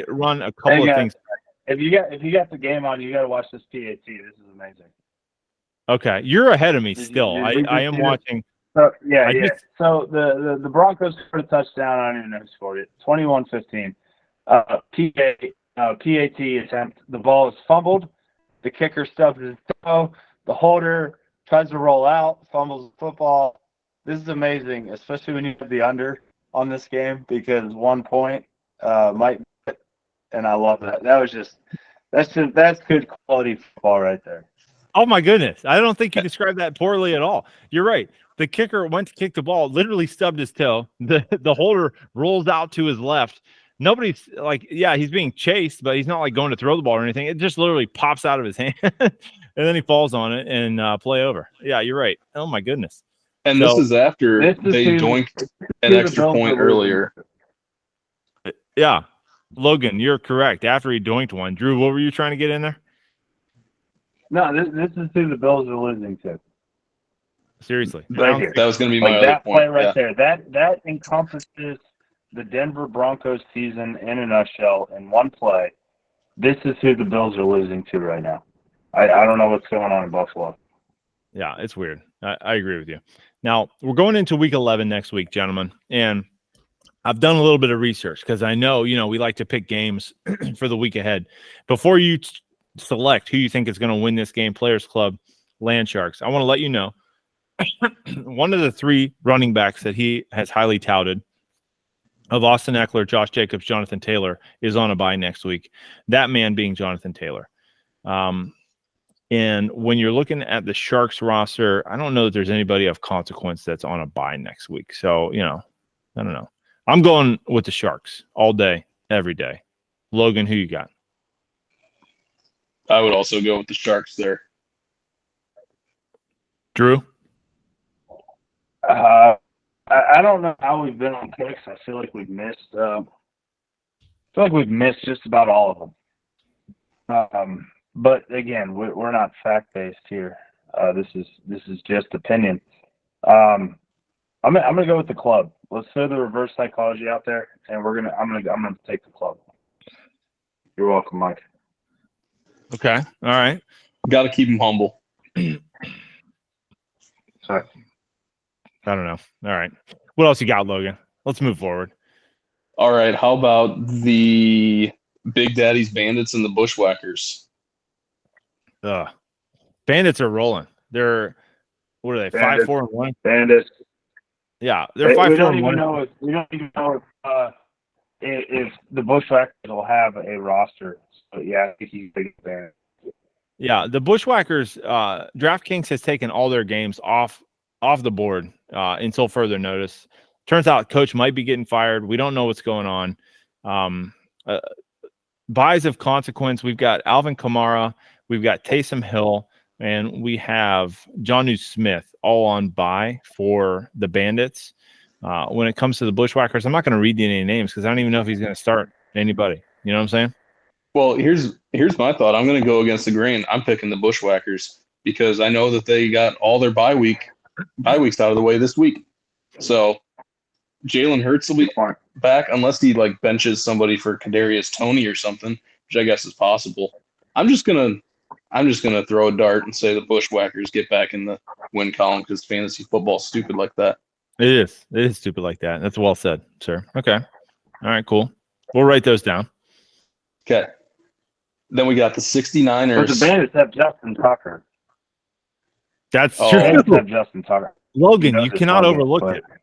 run a couple of things. If you got the game on, you got to watch this PAT. This is amazing. Okay, you're ahead of me still. I am watching. So So the Broncos scored a touchdown. I don't even know who scored it. 21-15. PAT attempt. The ball is fumbled. The kicker stubs his toe. The holder tries to roll out, fumbles the football. This is amazing, especially when you have the under on this game because 1 point might. And I love that. That's good quality football right there. Oh my goodness. I don't think you described that poorly at all. You're right. The kicker went to kick the ball, literally stubbed his toe. The holder rolls out to his left. Nobody's like, yeah, he's being chased, but he's not like going to throw the ball or anything. It just literally pops out of his hand and then he falls on it and play over. Yeah, you're right. Oh my goodness. And So- this is after they doinked an extra point earlier. Yeah. Logan, you're correct. After he doinked one. Drew, what were you trying to get in there? No, this is who the Bills are losing to. Seriously. Right here. That was going to be my Like other that point. play right Yeah. there. That encompasses the Denver Broncos season in a nutshell in one play. This is who the Bills are losing to right now. I don't know what's going on in Buffalo. Yeah, it's weird. I agree with you. Now, we're going into week 11 next week, gentlemen. And I've done a little bit of research because I know, we like to pick games for the week ahead. Before you select who you think is going to win this game, Players Club, Land Sharks, I want to let you know one of the three running backs that he has highly touted of Austin Eckler, Josh Jacobs, Jonathan Taylor is on a bye next week. That man being Jonathan Taylor. And when you're looking at the Sharks roster, I don't know that there's anybody of consequence that's on a bye next week. So, I don't know. I'm going with the Sharks all day, every day. Logan, who you got? I would also go with the Sharks there. Drew? I don't know how we've been on picks. I feel like we've missed. Just about all of them. But again, we're not fact based here. This is just opinion. I'm gonna go with the club. Let's throw the reverse psychology out there, and I'm gonna take the club. You're welcome, Mike. Okay. All right. Got to keep them humble. Sorry. I don't know. All right. What else you got, Logan? Let's move forward. All right. How about the Big Daddy's Bandits and the Bushwhackers? Bandits are rolling. They're, what are they? Bandits. 5-4-1. Bandits. Yeah, they're We 5-4-1. don't even know if the Bushwhackers will have a roster. So yeah, I think he's a big fan. Yeah, the Bushwhackers, DraftKings has taken all their games off the board until further notice. Turns out coach might be getting fired. We don't know what's going on. Buys of consequence, we've got Alvin Kamara, we've got Taysom Hill, and we have Jonnu Smith all on bye for the Bandits. When it comes to the Bushwhackers, I'm not going to read any names because I don't even know if he's going to start anybody. You know what I'm saying? Well, here's my thought. I'm going to go against the grain. I'm picking the Bushwhackers because I know that they got all their bye weeks out of the way this week. So Jalen Hurts will be back unless he benches somebody for Kadarius Toney or something, which I guess is possible. I'm just gonna throw a dart and say the Bushwhackers get back in the win column because fantasy football's stupid like that. It is stupid like that. That's well said, sir. Okay. All right, cool. We'll write those down. Okay. Then we got the 69ers. But the Bandits have Justin Tucker. That's Oh. true. Bandits have Justin Tucker. Logan, He you does cannot this overlook all game, it.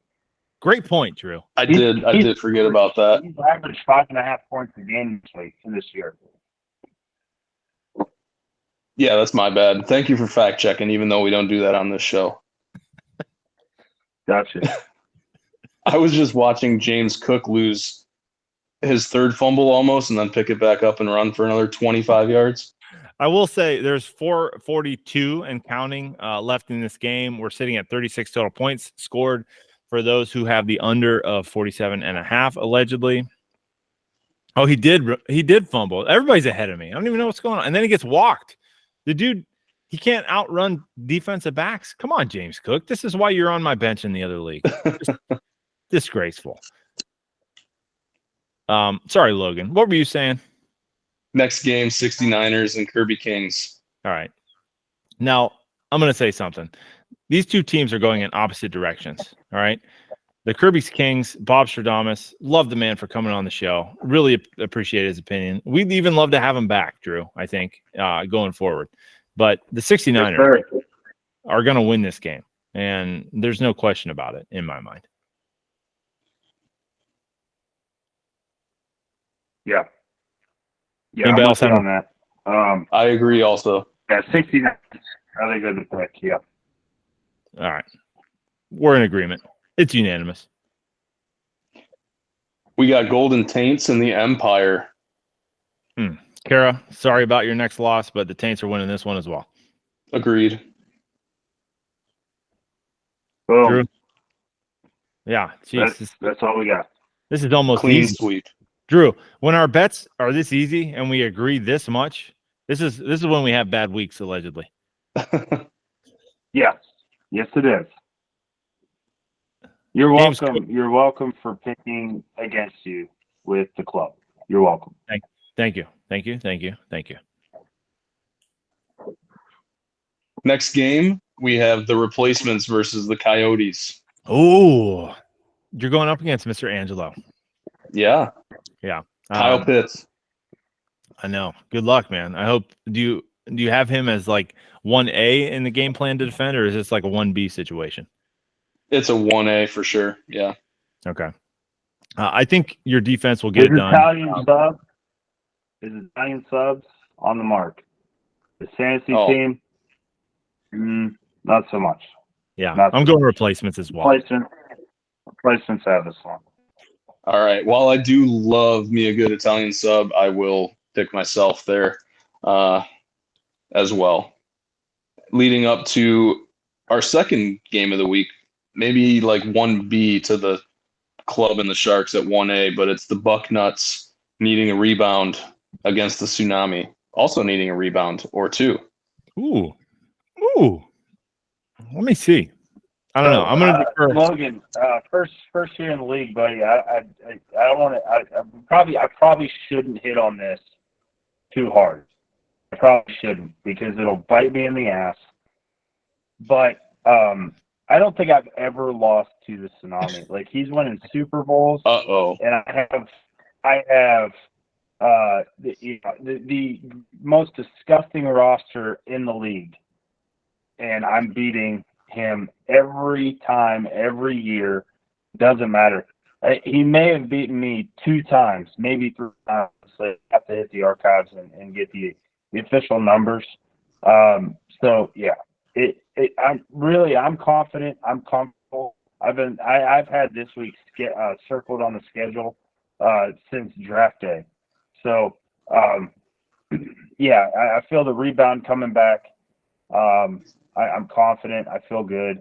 Great point, Drew. I He's- did forget about that. He's averaged 5.5 points a game this year. Yeah, that's my bad. Thank you for fact checking, even though we don't do that on this show. Gotcha. I was just watching James Cook lose his third fumble almost and then pick it back up and run for another 25 yards. I will say there's 442 and counting left in this game. We're sitting at 36 total points scored for those who have the under of 47.5 allegedly. Oh, he did fumble. Everybody's ahead of me. I don't even know what's going on. And then he gets walked. The dude, he can't outrun defensive backs. Come on, James Cook. This is why you're on my bench in the other league. Disgraceful. Sorry, Logan. What were you saying? Next game, 69ers and Kirby Kings. All right. Now, I'm going to say something. These two teams are going in opposite directions. All right. the Kirby's Kings, Bob Stradamus, love the man for coming on the show. Really appreciate his opinion. We'd even love to have him back, Drew, I think, going forward. But the 69ers are going to win this game, and there's no question about it in my mind. Yeah. Yeah, Anybody I'm else with you have on that. I agree also. Yeah, 69. I think good pick. Yeah. All right. We're in agreement. It's unanimous. We got Golden Taints and the Empire. Kara, sorry about your next loss, but the Taints are winning this one as well. Agreed. Boom. Drew? Yeah. Jeez, That's all we got. this is almost Clean easy. sweep. Drew, when our bets are this easy and we agree this much, this is when we have bad weeks, allegedly. Yes. Yes, it is. You're James, welcome. You're welcome for picking against you with the club. You're welcome. Thank you. Thank you. Thank you. Thank you. Next game, we have the Replacements versus the Coyotes. Oh, you're going up against Mr. Angelo. Yeah. Kyle Pitts. I know. Good luck, man. I hope. Do you have him as like 1A in the game plan to defend, or is this like a 1B situation? It's a 1A for sure. Yeah. Okay. I think your defense will get it done. His Italian subs on the mark. The fantasy Oh. team, not so much. Yeah, Not I'm going replacements as well. Replacements have this one. All right. While I do love me a good Italian sub, I will pick myself there as well. Leading up to our second game of the week, maybe like 1B to the club and the Sharks at 1A, but it's the Bucknuts needing a rebound against the Tsunami, also needing a rebound or two. Ooh. Let me see. I don't know. I'm gonna defer. Logan, first year in the league, buddy. I don't want to. I probably shouldn't hit on this too hard. I probably shouldn't because it'll bite me in the ass. But I don't think I've ever lost to the Tsunami. Like he's winning Super Bowls, and I have the most disgusting roster in the league, and I'm beating him every time, every year. Doesn't matter. He may have beaten me 2 times, maybe 3 times. So I have to hit the archives and get the official numbers. So yeah, I'm confident. I'm comfortable. I've had this week circled on the schedule since draft day. So yeah, I feel the rebound coming back. I'm confident. I feel good,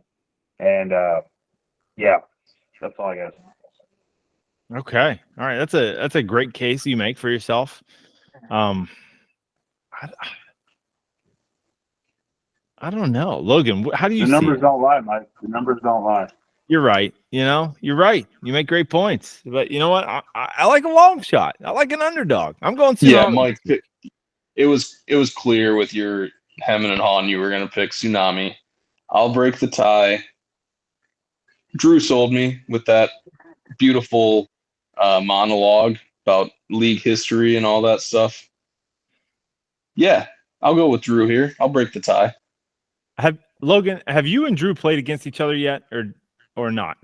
and yeah, that's all I got. Okay. All right. That's a great case you make for yourself. I don't know, Logan. How do you The see numbers it? don't lie, Mike. The numbers don't lie. You're right. You're right. You make great points, but you know what? I like a long shot. I like an underdog. I'm going Tsunami. Yeah, Mike. It was clear with your hemming and hawing you were going to pick Tsunami. I'll break the tie. Drew sold me with that beautiful monologue about league history and all that stuff. Yeah, I'll go with Drew here. I'll break the tie. Logan, have you and Drew played against each other yet, or not?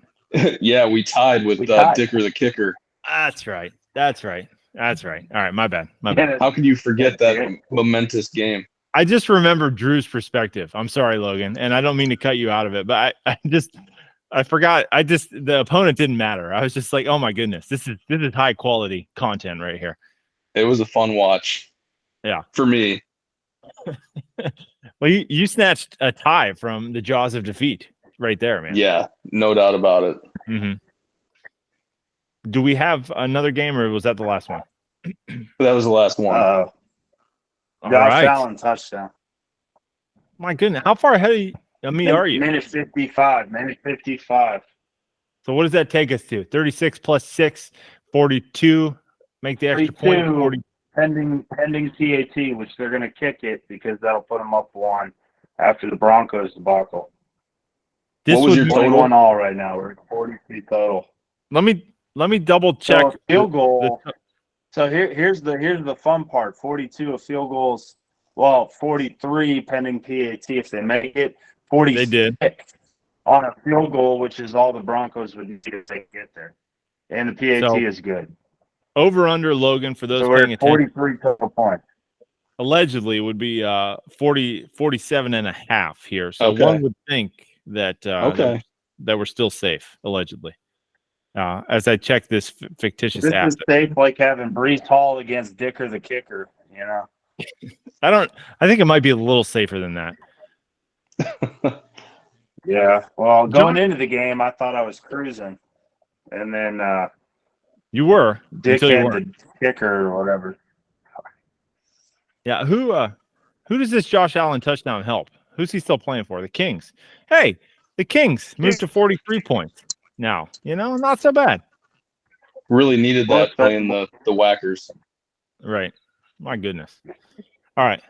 Yeah, we tied with Dicker the Kicker. That's right. All right, my bad. How could you forget that momentous game? I just remember Drew's perspective. I'm sorry, Logan, and I don't mean to cut you out of it, but I forgot. The opponent didn't matter. I was just like, oh my goodness, this is high quality content right here. It was a fun watch. Yeah, for me. Well, you snatched a tie from the jaws of defeat right there, man. Yeah, no doubt about it. Mm-hmm. Do we have another game, or was that the last one? That was the last one. All Josh Allen touchdown. My goodness, how far ahead of me are you? Minute 55. So what does that take us to? 36 plus 6, 42. Make the extra point. 40. Pending CAT, which they're going to kick it because that'll put them up 1 after the Broncos debacle. This What was your be- total? 41 all right now. We're at 43 total. Let me double check. So a field goal. the- So here's the fun part. 42 of field goals. Well, 43 pending PAT if they make it. 46 They did. on a field goal, which is all the Broncos would need if they get there. And the PAT So, is good. Over under Logan for those So we're paying at attention. 43 total points. Allegedly would be 47 and a half here. So Okay. one would think that Okay. that we're still safe, allegedly. As I check this fictitious This app. is safe like having Brees Hall against Dicker the kicker, you know. I think it might be a little safer than that. Yeah. Well, going John- into the game, I thought I was cruising. And then You were Dick until you had weren't. the kicker or whatever. Yeah, who does this Josh Allen touchdown help? Who's he still playing for? The Kings. Hey, the Kings moved to 43 points now. Not so bad. Really needed that playing the Whackers. Right. My goodness. All right.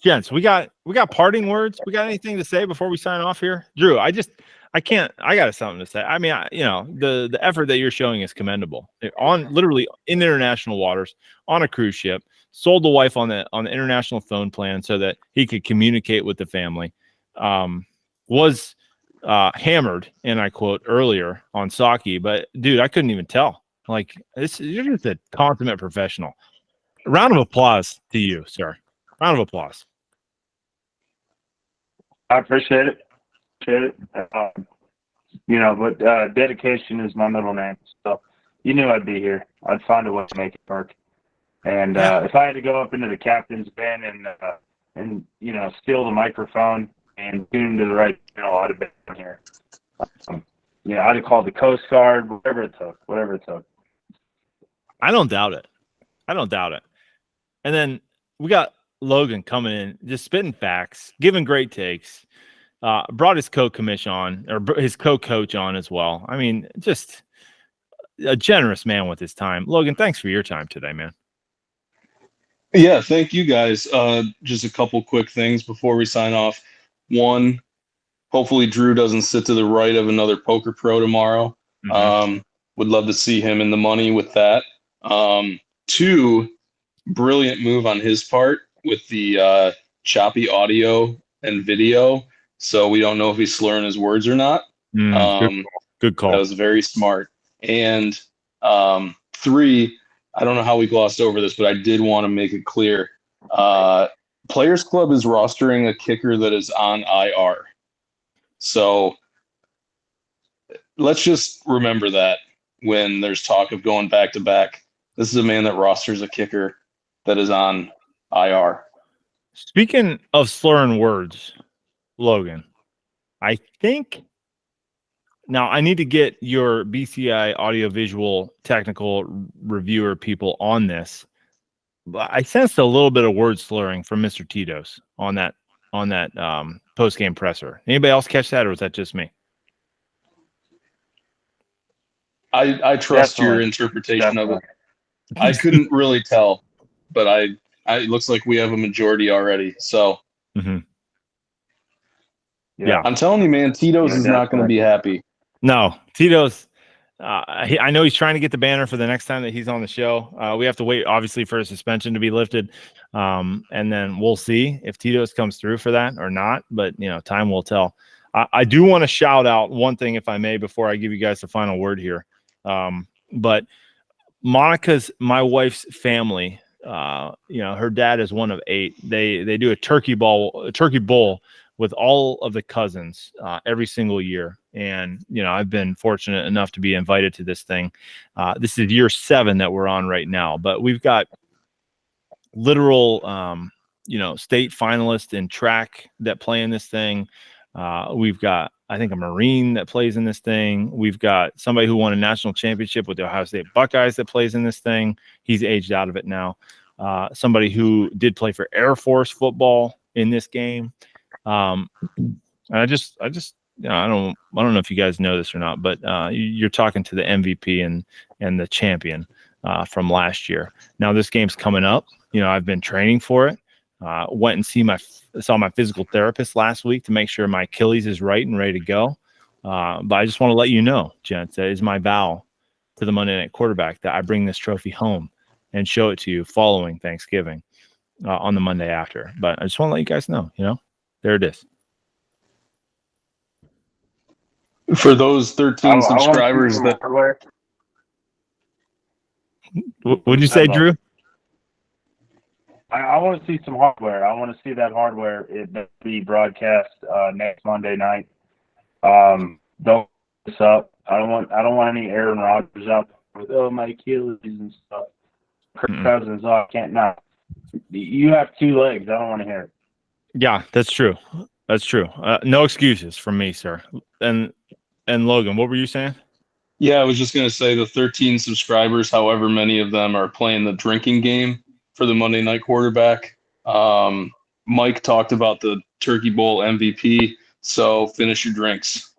Gents, we got parting words. We got anything to say before we sign off here? Drew, I got something to say. I mean, the effort that you're showing is commendable. Literally in international waters, on a cruise ship, sold the wife on the international phone plan so that he could communicate with the family. Was hammered, and I quote earlier on sake, but dude, I couldn't even tell. Like, you're just a consummate professional. Round of applause to you, sir. Round of applause. I appreciate it. But dedication is my middle name. So you knew I'd be here. I'd find a way to make it work. And if I had to go up into the captain's bin and steal the microphone and tune to the right channel, I'd have been here. I'd have called the Coast Guard, whatever it took. I don't doubt it. And then we got Logan coming in, just spitting facts, giving great takes. Brought his co-coach on as well. I mean, just a generous man with his time. Logan, thanks for your time today, man. Yeah, thank you guys. Just a couple quick things before we sign off. One, hopefully Drew doesn't sit to the right of another poker pro tomorrow. Mhm. Would love to see him in the money with that. Two, brilliant move on his part with the choppy audio and video. So we don't know if he's slurring his words or not. Good call. That was very smart. And three, I don't know how we glossed over this, but I did want to make it clear. Players Club is rostering a kicker that is on IR. So let's just remember that when there's talk of going back to back. This is a man that rosters a kicker that is on IR. Speaking of slurring words, Logan, I think now I need to get your BCI audiovisual technical reviewer people on this. But I sensed a little bit of word slurring from Mr. Tito's on that post-game presser. Anybody else catch that, or was that just me? I trust your Definitely. interpretation of it. I couldn't really tell, but it looks like we have a majority already. So Yeah. I'm telling you, man, Tito's Yeah, is not going to be happy. No, Tito's. I know he's trying to get the banner for the next time that he's on the show. We have to wait, obviously, for a suspension to be lifted, and then we'll see if Tito's comes through for that or not. But time will tell. I do want to shout out one thing, if I may, before I give you guys the final word here. But my wife's family, her dad is one of 8. They do a turkey bowl with all of the cousins every single year. And, I've been fortunate enough to be invited to this thing. This is year 7 that we're on right now, but we've got literal, state finalists in track that play in this thing. We've got, I think, a Marine that plays in this thing. We've got somebody who won a national championship with the Ohio State Buckeyes that plays in this thing. He's aged out of it now. Somebody who did play for Air Force football in this game. And I don't know if you guys know this or not, but you're talking to the MVP and the champion from last year. Now this game's coming up. I've been training for it. Went and saw my physical therapist last week to make sure my Achilles is right and ready to go. But I just want to let you know, gents, that is my vow to the Monday Night Quarterback that I bring this trophy home and show it to you following Thanksgiving on the Monday after. But I just want to let you guys know, there it is. For those 13 subscribers that What'd you say, Drew? I want to see some hardware. I want to see that hardware. It be broadcast next Monday night. Don't this up. I don't want any Aaron Rodgers out with my Achilles and stuff. Kirk Cousins, I can't now. You have 2 legs. I don't want to hear it. Yeah, that's true. That's true. No excuses from me, sir. And Logan, what were you saying? Yeah, I was just going to say the 13 subscribers, however many of them are playing the drinking game for the Monday Night Quarterback. Mike talked about the Turkey Bowl MVP, so finish your drinks.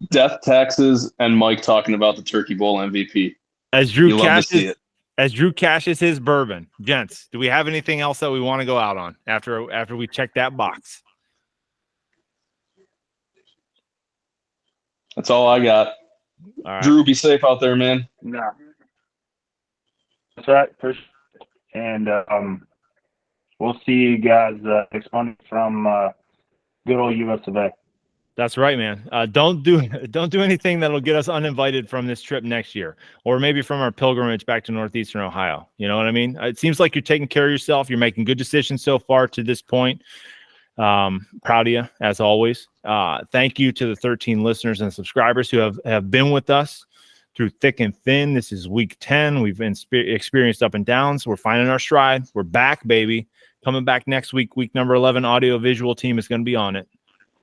Death, taxes, and Mike talking about the Turkey Bowl MVP. As Drew You love to see it. cashes his bourbon. Gents, do we have anything else that we want to go out on after we check that box? That's all I got. All right. Drew, be safe out there, man. No. That's right. And we'll see you guys next Monday from good old US of A. That's right, man. Don't do anything that'll get us uninvited from this trip next year, or maybe from our pilgrimage back to Northeastern Ohio. You know what I mean? It seems like you're taking care of yourself. You're making good decisions so far to this point. Proud of you as always. Thank you to the 13 listeners and subscribers who have been with us through thick and thin. This is week 10. We've experienced up and downs. We're finding our stride. We're back, baby. Coming back next week. Week number 11 audio visual team is going to be on it.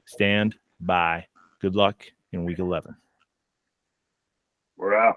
Stand by. Good luck in week 11. We're out.